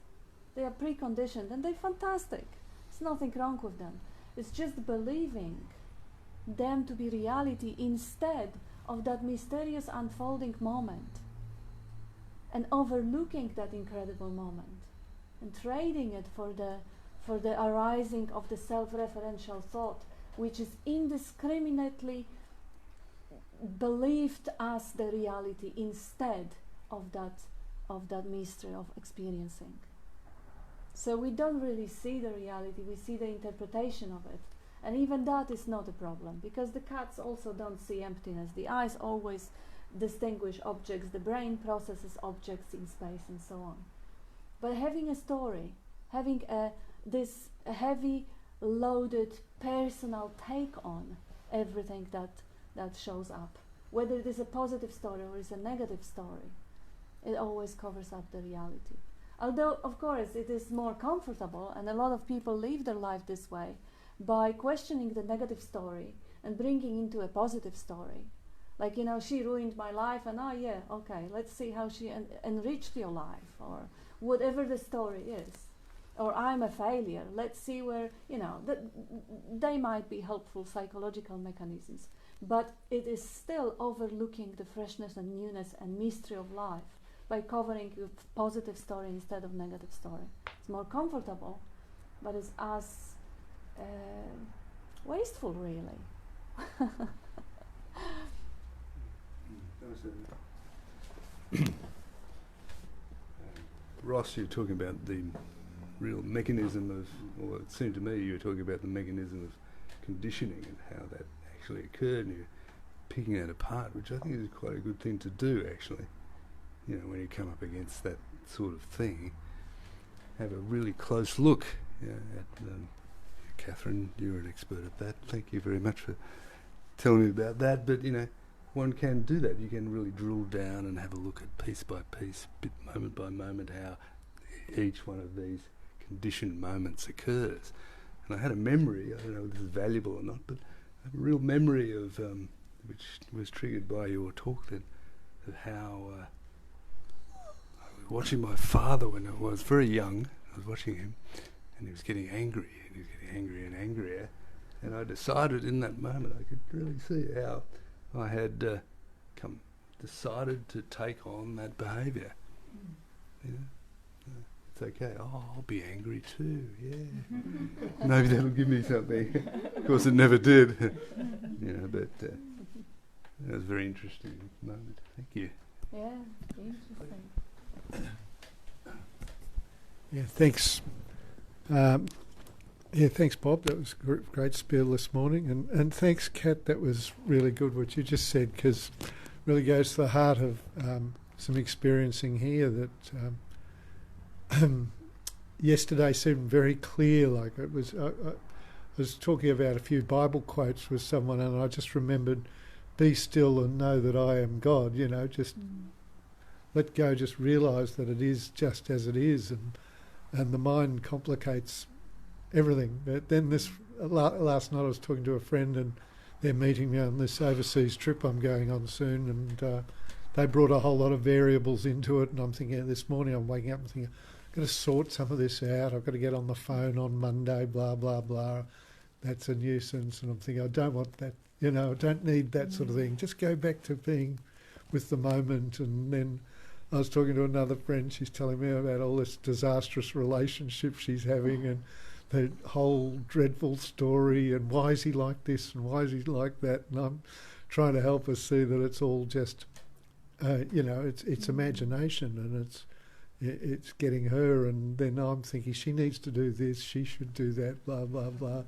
A: They are preconditioned and they're fantastic. There's nothing wrong with them. It's just believing them to be reality instead of that mysterious unfolding moment, and overlooking that incredible moment and trading it for the arising of the self-referential thought, which is indiscriminately believed as the reality instead of that mystery of experiencing. So we don't really see the reality, we see the interpretation of it. And even that is not a problem, because the cats also don't see emptiness. The eyes always distinguish objects, the brain processes objects in space and so on. But having a story, having this heavy, loaded, personal take on everything that shows up, whether it is a positive story or is a negative story, it always covers up the reality. Although, of course, it is more comfortable, and a lot of people live their life this way, by questioning the negative story and bringing into a positive story. Like, she ruined my life, and yeah, okay, let's see how she enriched your life, or whatever the story is. Or I'm a failure, let's see where, they might be helpful psychological mechanisms, but it is still overlooking the freshness and newness and mystery of life by covering with positive story instead of negative story. It's more comfortable, but it's as wasteful, really.
C: Ross, you're talking about the real mechanism of, or it seemed to me you were talking about the mechanism of conditioning and how that actually occurred, and you're picking that apart, which I think is quite a good thing to do, actually. When you come up against that sort of thing, have a really close look at Catherine, you're an expert at that. Thank you very much for telling me about that. But, one can do that. You can really drill down and have a look at piece by piece, moment by moment, how each one of these conditioned moments occurs. And I had a memory, I don't know if this is valuable or not, but I have a real memory of, which was triggered by your talk then, of how I was watching my father when I was very young. I was watching him, and he was getting angry, and he was getting angrier and angrier. And I decided in that moment, I could really see how I had decided to take on that behaviour. It's okay. Oh, I'll be angry too. Yeah, maybe that'll give me something. Of course, it never did. But that was a very interesting moment. Thank you.
A: Yeah, interesting.
I: Yeah, thanks. Thanks, Bob. That was a great spiel this morning. And thanks, Kat. That was really good what you just said, because it really goes to the heart of some experiencing here that yesterday seemed very clear. Like it was, I was talking about a few Bible quotes with someone, and I just remembered, "Be still and know that I am God." Just let go, just realise that it is just as it is, and the mind complicates everything. But then last night I was talking to a friend, and they're meeting me on this overseas trip I'm going on soon, and they brought a whole lot of variables into it, and I'm thinking, this morning I'm waking up and thinking, I've got to sort some of this out, I've got to get on the phone on Monday, blah, blah, blah. That's a nuisance. And I'm thinking, I don't want that, I don't need that sort of thing. Just go back to being with the moment. And then I was talking to another friend, she's telling me about all this disastrous relationship she's having, and the whole dreadful story, and why is he like this and why is he like that, and I'm trying to help her see that it's all just, it's imagination, and it's getting her, and then I'm thinking she needs to do this, she should do that, blah, blah, blah.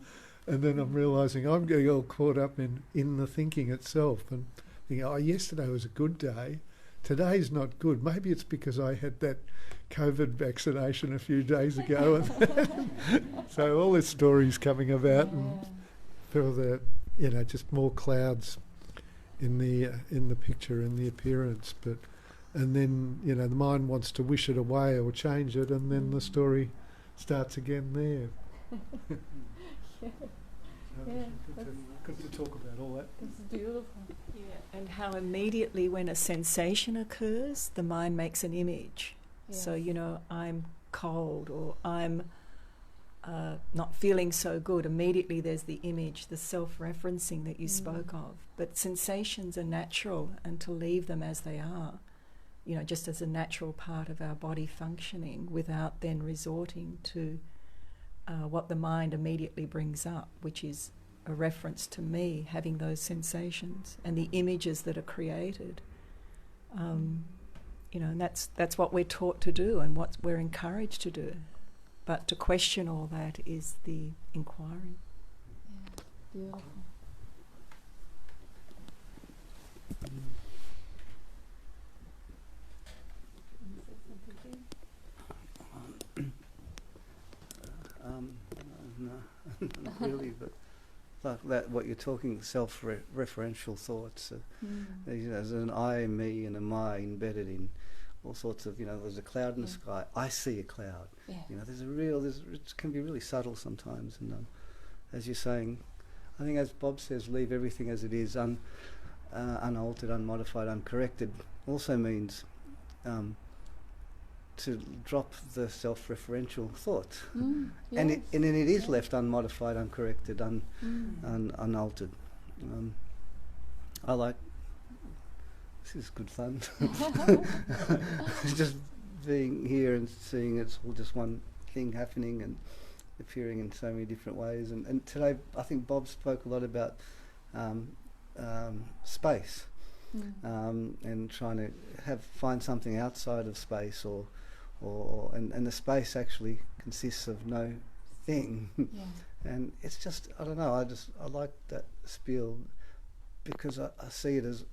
I: And then I'm realising I'm getting all caught up in the thinking itself and thinking, oh, yesterday was a good day, today's not good. Maybe it's because I had that COVID vaccination a few days ago. So all this story's coming about, and feel that, just more clouds in the picture, in the appearance. But and then, the mind wants to wish it away or change it, and then the story starts again there. Good to talk about all that.
A: It's beautiful.
B: Yeah, and how immediately when a sensation occurs, the mind makes an image.
A: Yes.
B: So, I'm cold, or I'm not feeling so good. Immediately there's the image, the self-referencing that you spoke of. But sensations are natural, and to leave them as they are, just as a natural part of our body functioning, without then resorting to what the mind immediately brings up, which is a reference to me having those sensations and the images that are created. And that's what we're taught to do and what we're encouraged to do. But to question all that is the inquiry.
A: Yeah, beautiful.
D: No, not really, but like that, what you're talking, self-referential thoughts. There's an I, me, and a my embedded in all sorts of, there's a cloud in the sky. I see a cloud.
A: Yeah.
D: It can be really subtle sometimes. And as you're saying, I think as Bob says, leave everything as it is, unaltered, unmodified, uncorrected, also means to drop the self-referential thought.
A: Yes.
D: And then it is left unmodified, uncorrected, unaltered. I like, this is good fun. Just being here and seeing it's all just one thing happening and appearing in so many different ways. And today I think Bob spoke a lot about space and trying to find something outside of space, and the space actually consists of no thing. And it's just, I don't know, I like that spiel because I see it as,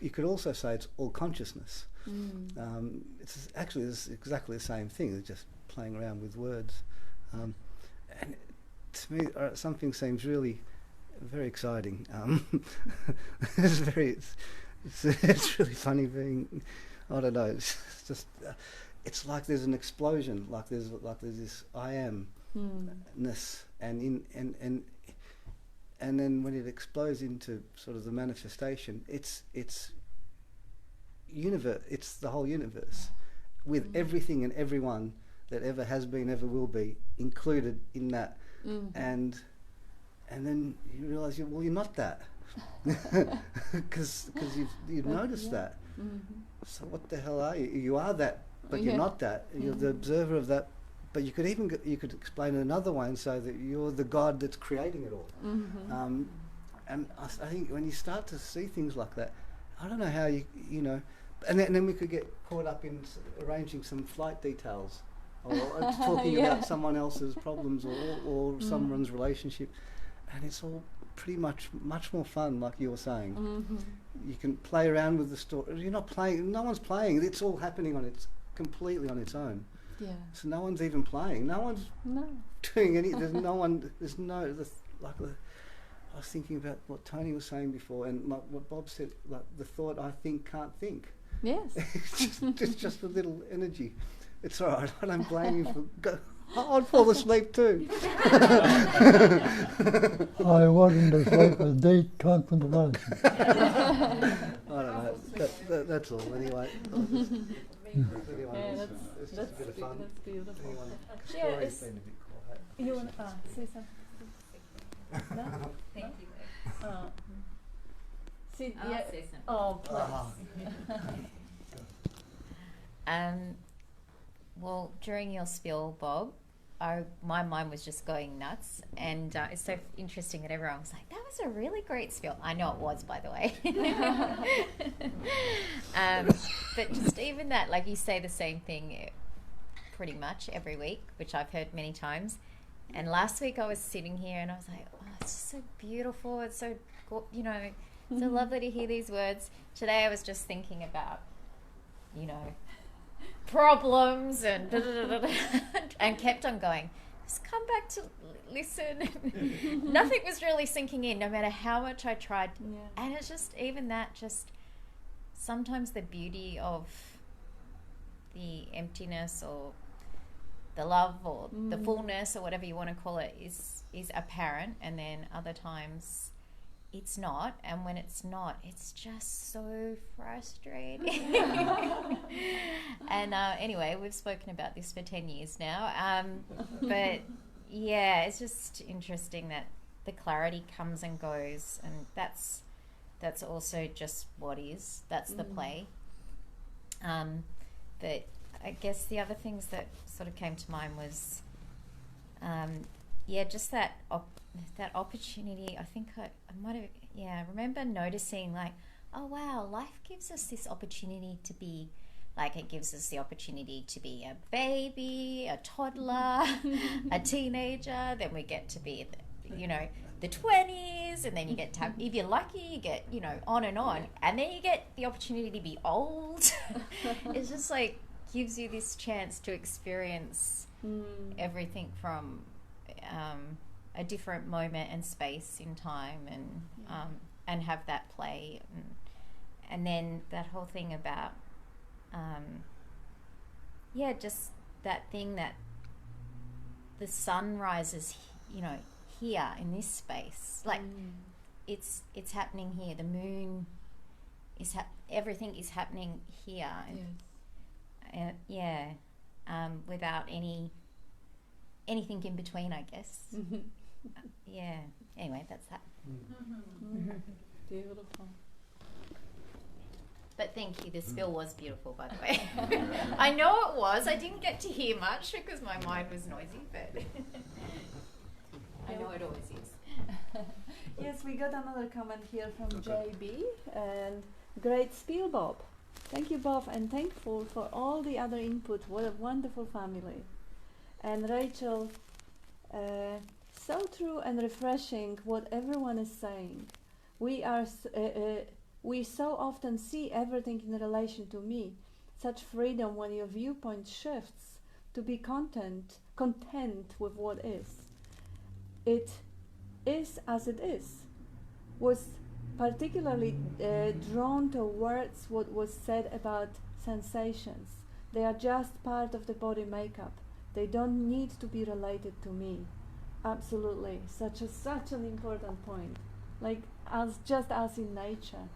D: you could also say it's all consciousness. It's exactly the same thing, it's just playing around with words. And to me, something seems really very exciting. It's really funny being, I don't know, it's just, it's like there's an explosion, like there's this I am-ness, and then when it explodes into sort of the manifestation, it's universe, it's the whole universe, with everything and everyone that ever has been, ever will be, included in that. And then you realise, you're not that, because you've noticed that. So what the hell are you? You are that, but you're not that. You're the observer of that. But you could explain it another way and say that you're the God that's creating it all. And I think when you start to see things like that, I don't know how and then we could get caught up in arranging some flight details, or talking about someone else's problems or someone's relationship, and it's all pretty much more fun, like you were saying. You can play around with the story. You're not playing. No one's playing. It's all happening completely on its own.
A: Yeah.
D: So no one's even playing. No one's doing any. There's no one. There's no. I was thinking about what Tony was saying before, and what Bob said. Like the thought, I think, can't think.
A: Yes.
D: it's just a little energy. It's all right. I don't blame you for. I'd fall asleep too.
E: I wasn't asleep with deep contemplation.
D: I don't know. That's all. Anyway.
A: Yeah,
D: it's just a bit of fun.
A: That's beautiful.
D: Anyone,
A: Yeah,
D: story's been a bit quiet.
A: You want to say something? No?
J: Thank you.
A: See,
J: I'll
A: yeah.
J: say something.
A: Oh, please.
J: Well, during your spiel, Bob, my mind was just going nuts, and it's so interesting that everyone was like, that was a really great spiel. I know it was, by the way. But just even that, like you say the same thing, pretty much every week, which I've heard many times. And last week I was sitting here and I was like, oh, it's just so beautiful. It's so, so lovely to hear these words. Today I was just thinking about, problems and and kept on going. Just come back to listen. Nothing was really sinking in, no matter how much I tried. Yeah. And it's just even that, just sometimes the beauty of the emptiness or the love or the fullness or whatever you want to call it is apparent, and then other times it's not, and when it's not, it's just so frustrating. And anyway, we've spoken about this for 10 years now, but yeah, it's just interesting that the clarity comes and goes, and that's also just what is. That's the play. But I guess the other things that sort of came to mind was just that opportunity. I think I might have, I remember noticing like, oh wow, life gives us this opportunity to be, like it gives us the opportunity to be a baby, a toddler, a teenager, then we get to be, the 20s, and then you get to have, if you're lucky, you get, on, and then you get the opportunity to be old. It's just like, gives you this chance to experience everything from a different moment and space in time, and have that play, and then that whole thing about just that thing that the sun rises, here in this space, like it's happening here. The moon is everything is happening here, without anything in between, I guess. Anyway, that's that.
A: Beautiful.
J: But thank you. The spill was beautiful, by the way. I know it was. I didn't get to hear much because my mind was noisy, but I know it always is.
A: Yes, we got another comment here from JB, and great spiel, Bob. Thank you, Bob, and thankful for all the other input. What a wonderful family. And Rachel, so true and refreshing what everyone is saying. We so often see everything in relation to me. Such freedom when your viewpoint shifts to be content with what is. It is as it is. Was particularly drawn towards what was said about sensations. They are just part of the body makeup. They don't need to be related to me. Absolutely, such an important point. Like just as in nature.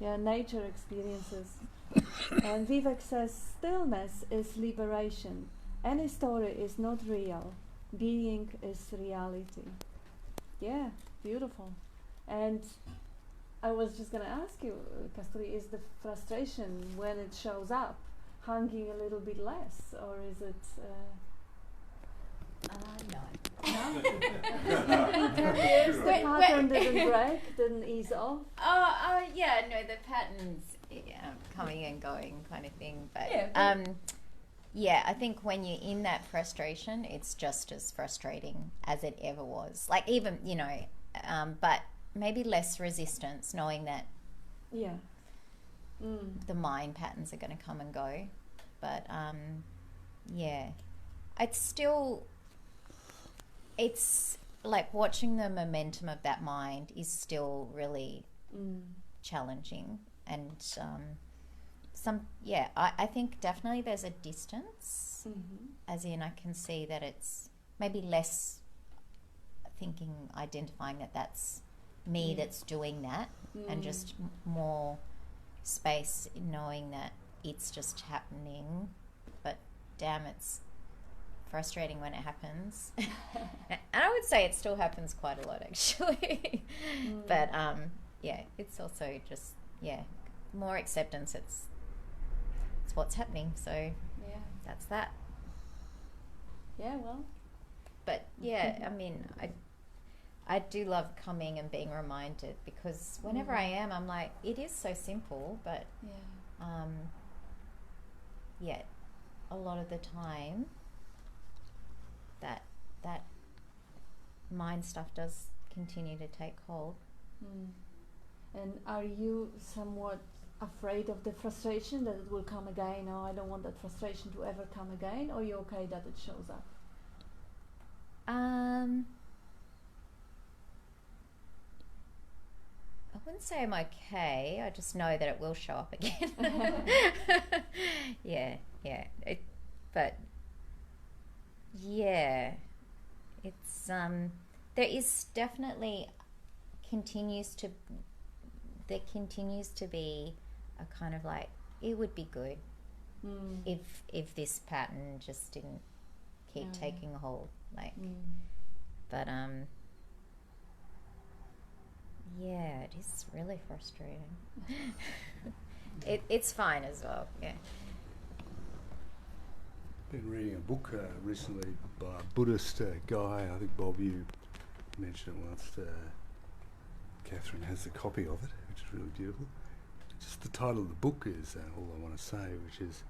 A: Yeah, nature experiences. And Vivek says, stillness is liberation. Any story is not real. Being is reality. Yeah, beautiful. And I was just going to ask you, Kasturi, is the frustration when it shows up hanging a little bit less, or is it...
J: No.
A: Yes, the pattern didn't break, didn't ease off.
J: The pattern's coming and going kind of thing. But I think when you're in that frustration, it's just as frustrating as it ever was. Like even, but maybe less resistance, knowing that the mind patterns are going to come and go. But it's like watching the momentum of that mind is still really challenging, and I think definitely there's a distance, as in I can see that it's maybe less identifying that that's me that's doing that, and just more space in knowing that it's just happening, but damn, it's frustrating when it happens. And I would say it still happens quite a lot, actually. But it's also just more acceptance. It's what's happening, so that's that. But I mean, I do love coming and being reminded, because whenever I am, I'm like, it is so simple, but a lot of the time that mind stuff does continue to take hold.
A: And are you somewhat afraid of the frustration that it will come again? Oh, I don't want that frustration to ever come again, or are you okay that it shows up?
J: I wouldn't say I'm okay. I just know that it will show up again. Yeah. It's there is definitely there continues to be a kind of like, it would be good if this pattern just didn't keep taking hold, like. But yeah, it is really frustrating. It's fine as well. Yeah.
C: Been reading a book recently by a Buddhist guy. I think Bob, you mentioned it once. Catherine has a copy of it, which is really beautiful. Just the title of the book is all I want to say, which is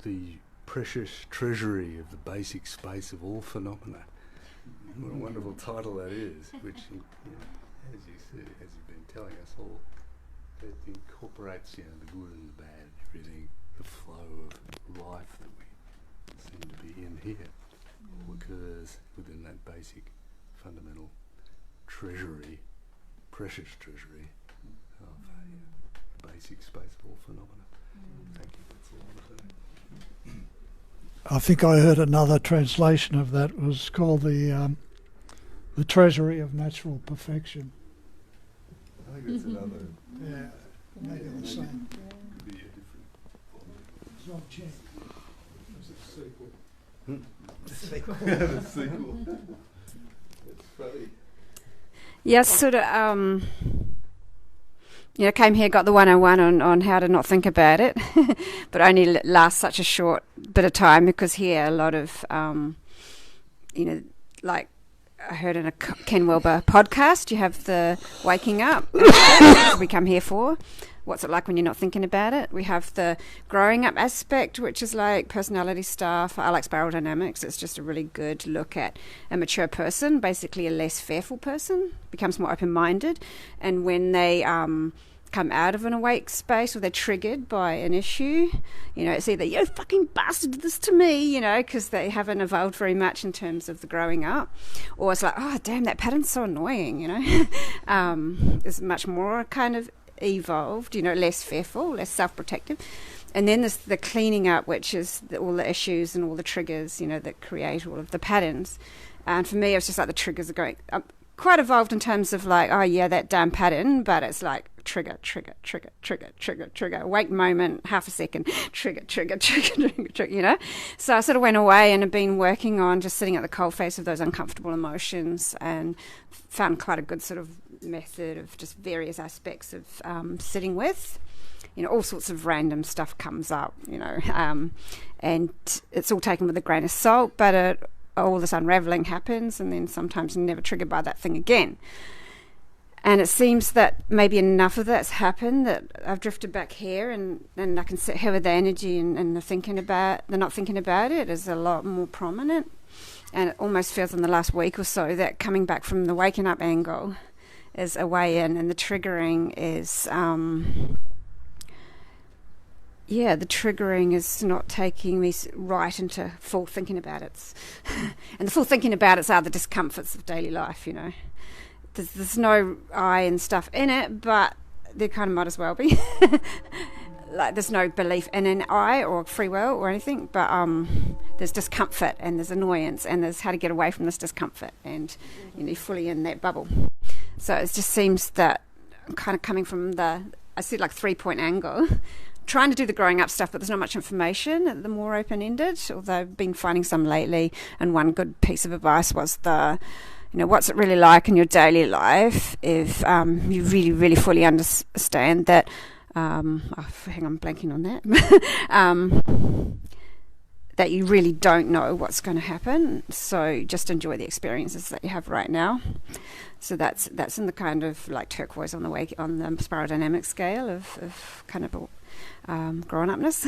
C: The Precious Treasury of the Basic Space of All Phenomena. What a wonderful title that is, which, as you've been telling us all, it incorporates, the good and the bad, everything, the flow of life that we seem to be in here, all occurs within that basic, fundamental treasury, precious treasury of basic space of all phenomena. Thank you. That's all I want to say.
K: I think I heard another translation of that was called the treasury of natural perfection.
C: I think that's another.
K: Yeah, maybe the same.
C: Could be a different.
K: It's not changed.
C: It's a sequel.
D: The sequel.
C: The sequel. It's funny.
F: Yes, sort of. Came here, got the 101 on how to not think about it, but only lasts such a short bit of time, because here a lot of, like I heard in a Ken Wilber podcast, you have the waking up, we come here for. What's it like when you're not thinking about it? We have the growing up aspect, which is like personality stuff. I like spiral dynamics. It's just a really good look at a mature person, basically a less fearful person, becomes more open-minded. And when they come out of an awake space, or they're triggered by an issue, it's either, you fucking bastard did this to me, because they haven't evolved very much in terms of the growing up. Or it's like, oh, damn, that pattern's so annoying, It's much more kind of evolved, less fearful, less self-protective. And then there's the cleaning up, which is all the issues and all the triggers, that create all of the patterns. And for me, it's just like the triggers are going quite evolved in terms of like, oh yeah, that damn pattern, but it's like trigger, awake moment, half a second, trigger, So I sort of went away and have been working on just sitting at the cold face of those uncomfortable emotions, and found quite a good sort of method of just various aspects of sitting with. All sorts of random stuff comes up, and it's all taken with a grain of salt, but all this unraveling happens, and then sometimes never triggered by that thing again. And it seems that maybe enough of that's happened that I've drifted back here, and I can sit here with the energy, and the not thinking about it is a lot more prominent. And it almost feels in the last week or so that coming back from the waking up angle is a way in, and the triggering is the triggering is not taking me right into full thinking about it. And the full thinking about it are the discomforts of daily life, There's no I and stuff in it, but there kind of might as well be. Like there's no belief in an I or free will or anything, but there's discomfort and there's annoyance, and there's how to get away from this discomfort, and you're fully in that bubble. So it just seems that I'm kind of coming from I see like 3-point angle, trying to do the growing up stuff, but there's not much information, the more open-ended, although I've been finding some lately. And one good piece of advice was what's it really like in your daily life if you really, really fully understand that, hang on, I'm blanking on that, that you really don't know what's going to happen, so just enjoy the experiences that you have right now. So that's in the kind of like turquoise on the spiral dynamic scale of kind of grown-upness.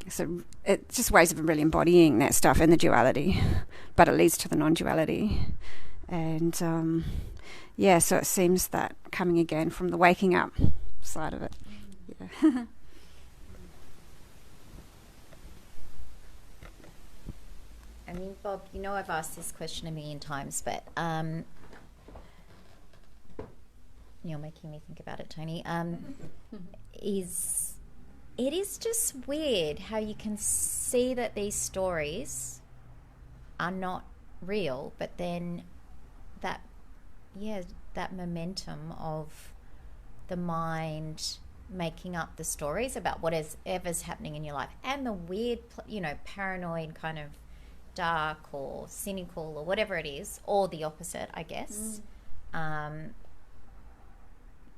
F: So it's just ways of really embodying that stuff in the duality, but it leads to the non-duality. And so it seems that coming again from the waking up side of it. Yeah.
J: I mean, Bob, you know I've asked this question a million times, but you're making me think about it, Tony. It is just weird how you can see that these stories are not real, but then that momentum of the mind making up the stories about whatever's happening in your life, and the weird, paranoid kind of dark or cynical or whatever it is, or the opposite, I guess.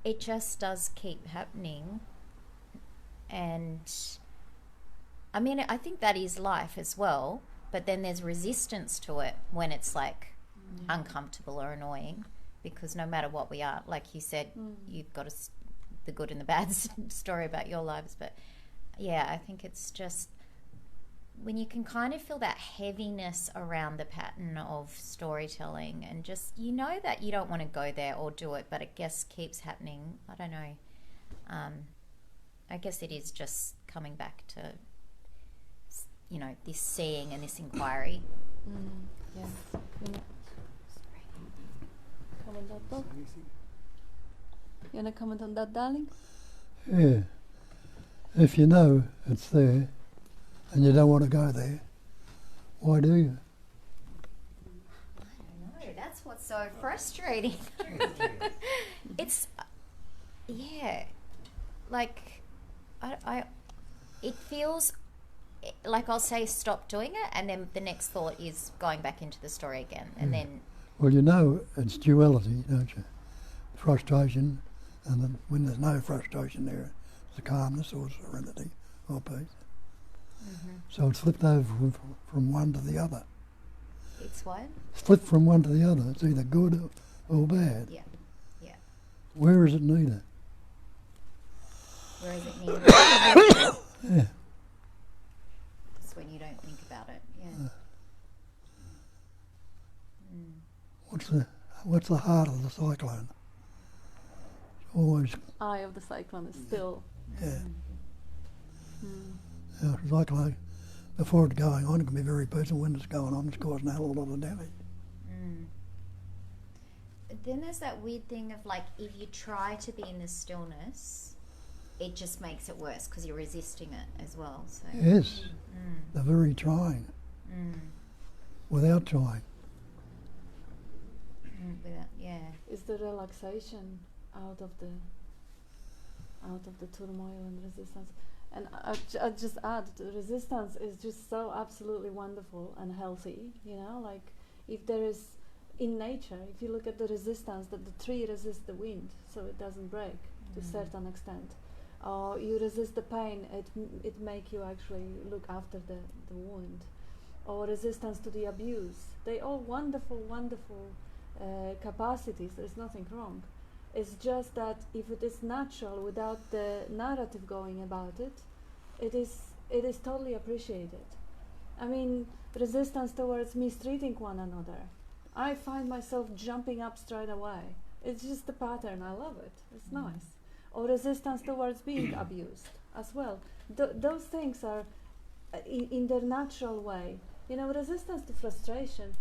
J: It just does keep happening. And I mean, I think that is life as well, but then there's resistance to it when it's like uncomfortable or annoying, because no matter what we are, like you said, you've got the good and the bad story about your lives. But yeah, I think it's just when you can kind of feel that heaviness around the pattern of storytelling, and just that you don't want to go there or do it, but it just keeps happening. I don't know. I guess it is just coming back to this seeing and this inquiry.
A: Yeah. Comment on that, Bob? You want to comment on that, darling?
E: Yeah. If you know it's there and you don't want to go there, why do you?
J: I don't know. That's what's so frustrating. It's, like, it feels like I'll say stop doing it, and then the next thought is going back into the story again, and then...
E: Well, it's duality, don't you? Frustration, and then when there's no frustration there, it's a calmness or serenity or peace. So it's flipped over from one to the other.
J: It's what?
E: It's flipped from one to the other. It's either good or bad.
J: Yeah.
E: Where is it neither?
J: Where is it neither?
E: Yeah.
J: It's when you don't think about it. Yeah.
E: What's the heart of the cyclone? It's always
A: Eye of the cyclone is still.
E: Yeah, it's like before it's going on, it can be very peaceful. When it's going on, it's causing a hell of a lot of damage.
J: But then there's that weird thing of, like, if you try to be in the stillness, it just makes it worse because you're resisting it as well. So.
E: Yes, the very trying, without trying.
A: Is the relaxation out of the turmoil and resistance? And I'll just add, the resistance is just so absolutely wonderful and healthy. Like if there is in nature, if you look at the resistance, that the tree resists the wind, so it doesn't break to a certain extent. Or you resist the pain, it make you actually look after the wound. Or resistance to the abuse. They all wonderful capacities. There's nothing wrong. It's just that if it is natural without the narrative going about it, it is totally appreciated. I mean, resistance towards mistreating one another. I find myself jumping up straight away. It's just a pattern. I love it. It's nice. Or resistance towards being abused as well. Those things are in their natural way. Resistance to frustration.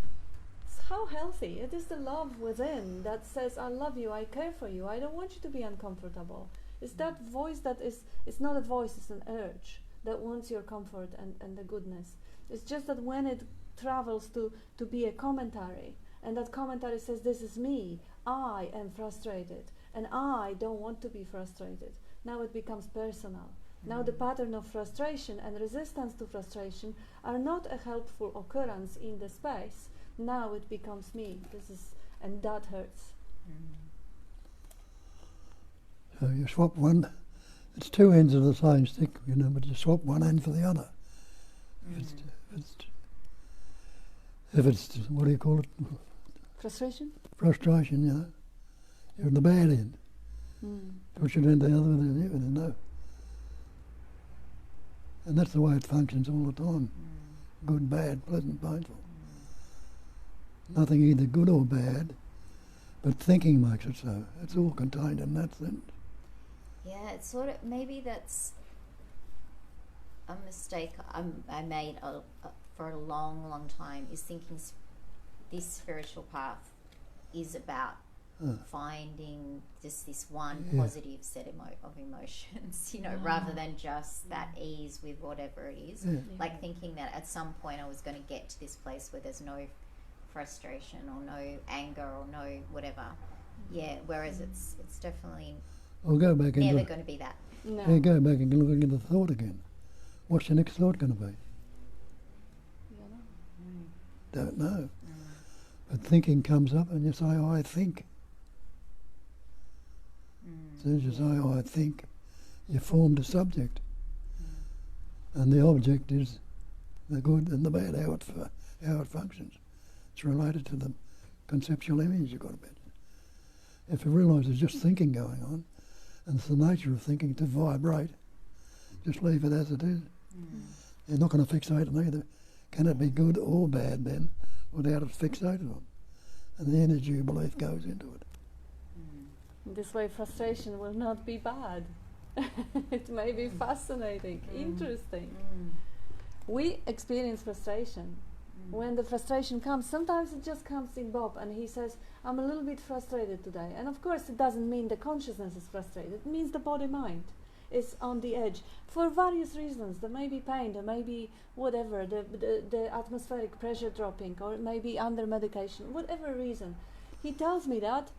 A: How healthy. It is the love within that says, I love you, I care for you, I don't want you to be uncomfortable. It's that voice that is, it's not a voice, it's an urge that wants your comfort and the goodness. It's just that when it travels to be a commentary, and that commentary says, this is me, I am frustrated, and I don't want to be frustrated. Now it becomes personal. Now the pattern of frustration and resistance to frustration are not a helpful occurrence in the space. Now it becomes me. And that hurts.
E: So you swap one. It's two ends of the same stick, but you swap one end for the other. If it's what do you call it?
A: Frustration.
E: Frustration, you're on the bad end. Push it into the other end, no. And that's the way it functions all the time. Good, bad, pleasant, painful. Nothing either good or bad, but thinking makes it so. It's all contained in that sense.
J: Yeah, it's sort of, maybe that's a mistake I made for a long, long time, is thinking this spiritual path is about finding just this one positive set of emotions, rather than just that ease with whatever it is.
E: Yeah.
J: Like thinking that at some point I was going to get to this place where there's no frustration or no anger or no whatever. Yeah, whereas it's definitely
E: Go back and
J: never going to be that.
A: No.
E: Yeah, go back and look at the thought again. What's your next thought going to be? Don't know. But thinking comes up and you say, I think. As soon as you say, I think, you formed a subject. And the object is the good and the bad, how it functions. It's related to the conceptual image you've got about it. If you realise there's just thinking going on, and it's the nature of thinking to vibrate, just leave it as it is. You're not going to fixate on either. Can it be good or bad then, without it fixated on? And the energy you believe goes into it.
A: This way frustration will not be bad. It may be fascinating, interesting. We experience frustration. When the frustration comes, sometimes it just comes in Bob and he says, I'm a little bit frustrated today. And of course it doesn't mean the consciousness is frustrated. It means the body-mind is on the edge for various reasons. There may be pain, there may be whatever, the atmospheric pressure dropping, or it may be under medication, whatever reason. He tells me that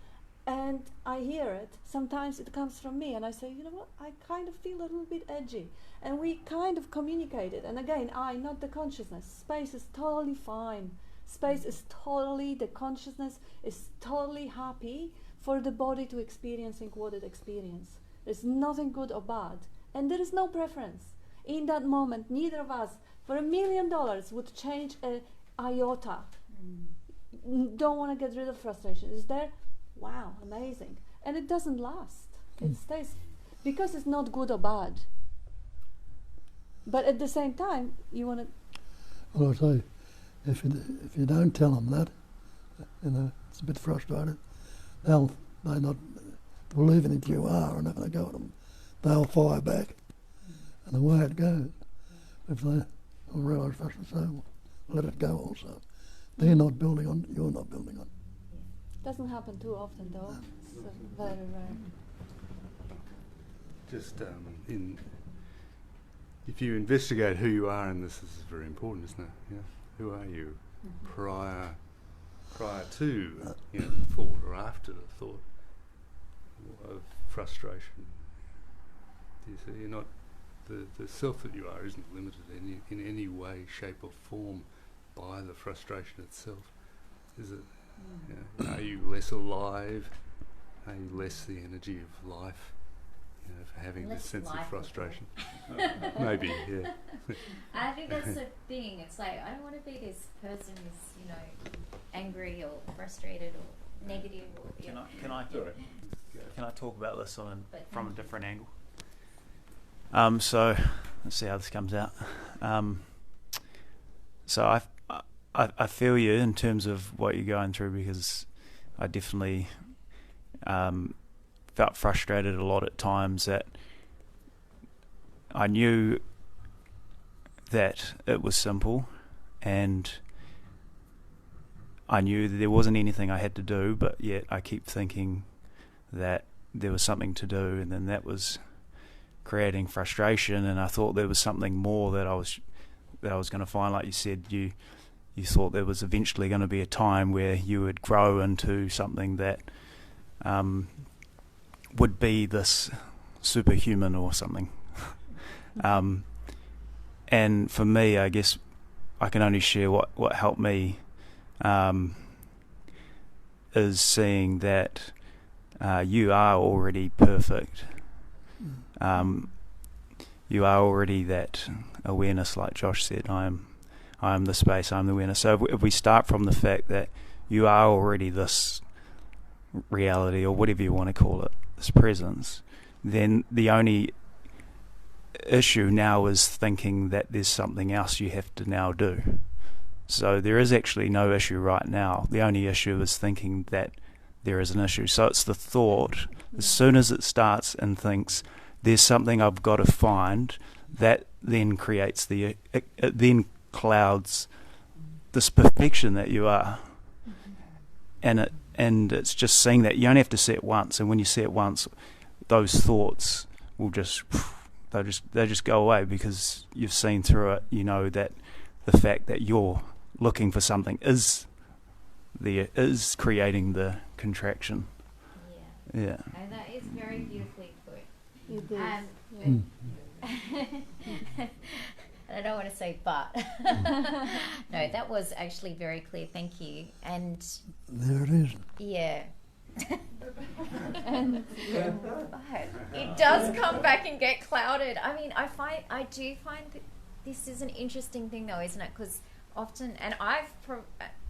A: and I hear it. Sometimes it comes from me and I say, you know what, I kind of feel a little bit edgy. And we kind of communicate it. And again, I, not the consciousness. Space is totally fine. Space is totally, the consciousness is totally happy for the body to experiencing what it experiences. There's nothing good or bad. And there is no preference. In that moment, neither of us, for $1 million, would change an iota. Don't want to get rid of frustration. It's there. Wow, amazing. And it doesn't last. It stays. Because it's not good or bad. But at the same time, you want to...
E: Well, I say, if you don't tell them that, it's a bit frustrated, they'll not believe in it you are and having a go at them. They'll fire back. And the way it goes, if they realise frustration, let it go also. They're not building on, you're not building on.
A: Doesn't happen too often though. It's very rare.
C: Just if you investigate who you are, and this is very important, isn't it? Yeah. Who are you prior to thought or after the thought of frustration? You see, you're not the self that you are isn't limited in any way, shape, or form by the frustration itself, is it? Yeah. Are you less alive? Are you less the energy of life? For having this sense of frustration. Maybe, yeah.
J: I think that's the thing. It's like, I don't want to be this person who's, angry or frustrated or negative. Or,
G: Can I talk about this from a different angle? So let's see how this comes out. So I feel you in terms of what you're going through, because I definitely felt frustrated a lot at times, that I knew that it was simple and I knew that there wasn't anything I had to do, but yet I keep thinking that there was something to do, and then that was creating frustration, and I thought there was something more that I was going to find. Like you said, you thought there was eventually going to be a time where you would grow into something that would be this superhuman or something. And for me, I guess I can only share what helped me is seeing that you are already perfect. You are already that awareness, like Josh said. I am the space, I am the awareness. So if we start from the fact that you are already this reality, or whatever you want to call it, this presence, then the only issue now is thinking that there's something else you have to now do. So there is actually no issue right now. The only issue is thinking that there is an issue. So it's the thought. As soon as it starts and thinks there's something I've got to find, that then creates it then clouds this perfection that you are. And it's just seeing that. You only have to see it once, and when you see it once, those thoughts will just they just go away, because you've seen through it. You know that the fact that you're looking for something is creating the contraction. Yeah.
J: And that is very beautifully put.
A: It is.
J: I don't want to say but. No, that was actually very clear. Thank you. And
E: There it is.
J: yeah. And it does come back and get clouded. I mean, I do find that this is an interesting thing, though, isn't it? Because often, and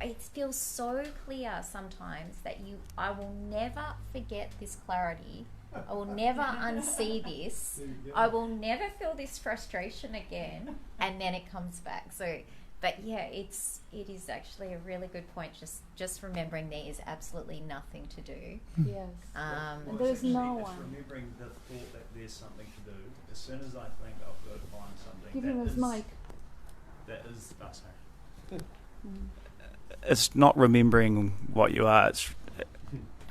J: it feels so clear sometimes that I will never forget this clarity. I will never unsee this. I will never feel this frustration again, and then it comes back. So, but yeah, it is actually a really good point. Just remembering there is absolutely nothing to do.
A: Yes. And there's no one.
G: It's remembering the thought that there's something to do. As soon as I think I've got to find something,
A: Give him his mic.
G: That is. Oh, sorry. It's not remembering what you are.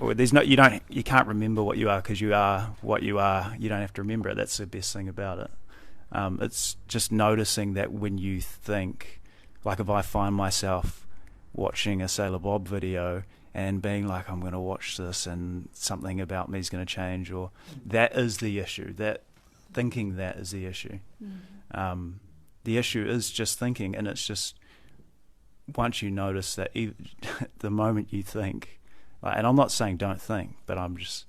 G: You can't remember what you are, because you are what you are. You don't have to remember it. That's the best thing about it. It's just noticing that when you think, like if I find myself watching a Sailor Bob video and being like, I'm going to watch this and something about me is going to change, or that is the issue. That thinking that is the issue. Mm-hmm. The issue is just thinking, and it's just once you notice that the moment you think, and I'm not saying don't think, but I'm just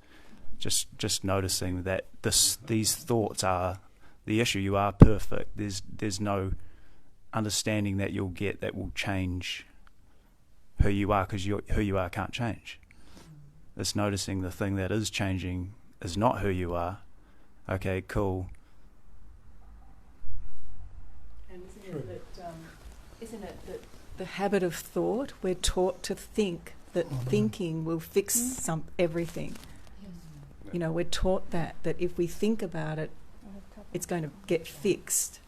G: noticing that these thoughts are the issue. You are perfect. There's no understanding that you'll get that will change who you are, because who you are can't change. It's noticing the thing that is changing is not who you are. Okay, cool.
B: And isn't it that the habit of thought, we're taught to think that thinking will fix everything. You know, we're taught that if we think about it, it's going to get fixed.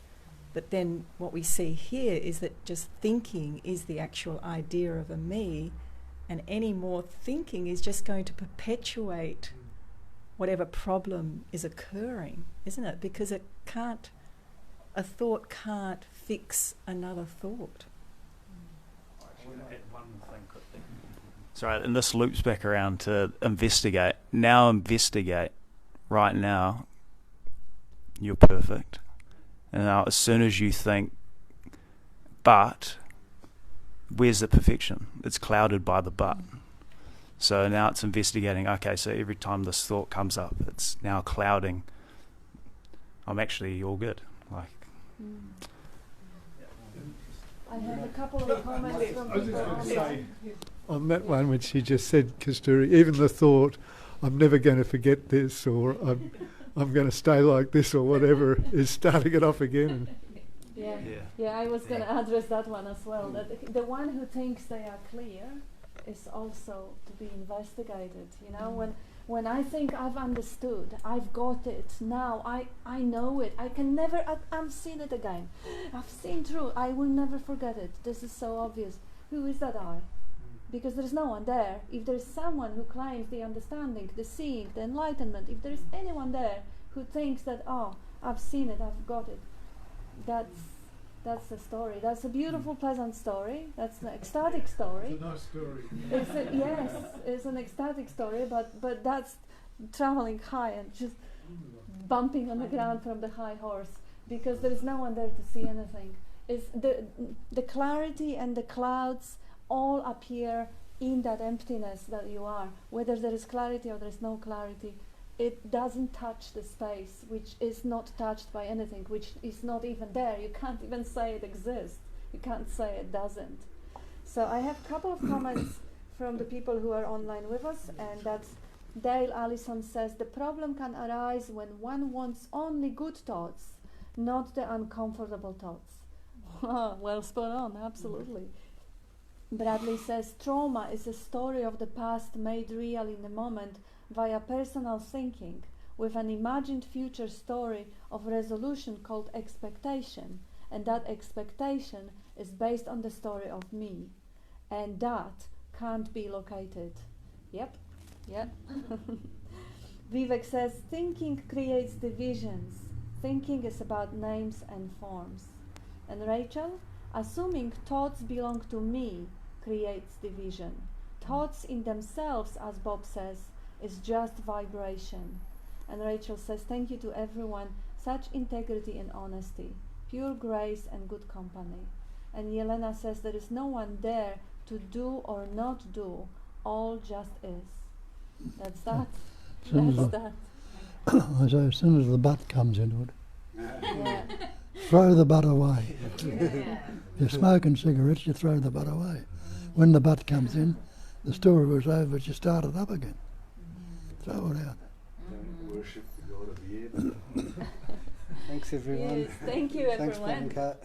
B: But then what we see here is that just thinking is the actual idea of a me, and any more thinking is just going to perpetuate whatever problem is occurring, isn't it? Because a thought can't fix another thought.
G: Sorry, and this loops back around to investigate. Now investigate. Right now, you're perfect. And now as soon as you think, but, where's the perfection? It's clouded by the but. So now it's investigating. Okay, so every time this thought comes up, it's now clouding. I'm actually all good.
A: I have a couple of comments from people.
I: On that one, which she just said, Kasturi, even the thought, I'm never going to forget this, or I'm going to stay like this, or whatever, is starting it off again.
A: Yeah, I was going to address that one as well. That the one who thinks they are clear is also to be investigated. You know, when I think I've understood, I've got it, now I know it, I can never unseen it again. I've seen through, I will never forget it. This is so obvious. Who is that I? Because there's no one there. If there's someone who claims the understanding, the seeing, the enlightenment, if there's anyone there who thinks that, oh, I've seen it, I've got it, that's the story. That's a beautiful, pleasant story. That's an ecstatic story.
I: It's a nice story.
A: Yes, it's an ecstatic story, but that's traveling high and just bumping on the ground from the high horse, because there is no one there to see anything. It's the clarity and the clouds all appear in that emptiness that you are. Whether there is clarity or there is no clarity, it doesn't touch the space, which is not touched by anything, which is not even there. You can't even say it exists. You can't say it doesn't. So I have a couple of comments from the people who are online with us, and that's Dale Allison says, the problem can arise when one wants only good thoughts not the uncomfortable thoughts. Well, spot on, absolutely. Bradley says trauma is a story of the past made real in the moment via personal thinking, with an imagined future story of resolution called expectation, and that expectation is based on the story of me, and that can't be located. Yep. Vivek says thinking creates divisions. Thinking is about names and forms. And Rachel, assuming thoughts belong to me creates division. Thoughts in themselves, as Bob says, is just vibration. And Rachel says, thank you to everyone, such integrity and honesty, pure grace and good company. And Yelena says, there is no one there to do or not do, all just is. That's that. That's that.
E: I say, as soon as the butt comes into it,
A: Yeah.
E: throw the butt away. You're smoking cigarettes, you throw the butt away. When the butt comes in, the story was over, but you start it up again. Throw it out.
C: Worship the God of the air.
D: Thanks everyone.
A: Yes, thank you,
D: Thanks, Bob
A: everyone.
D: and Kat.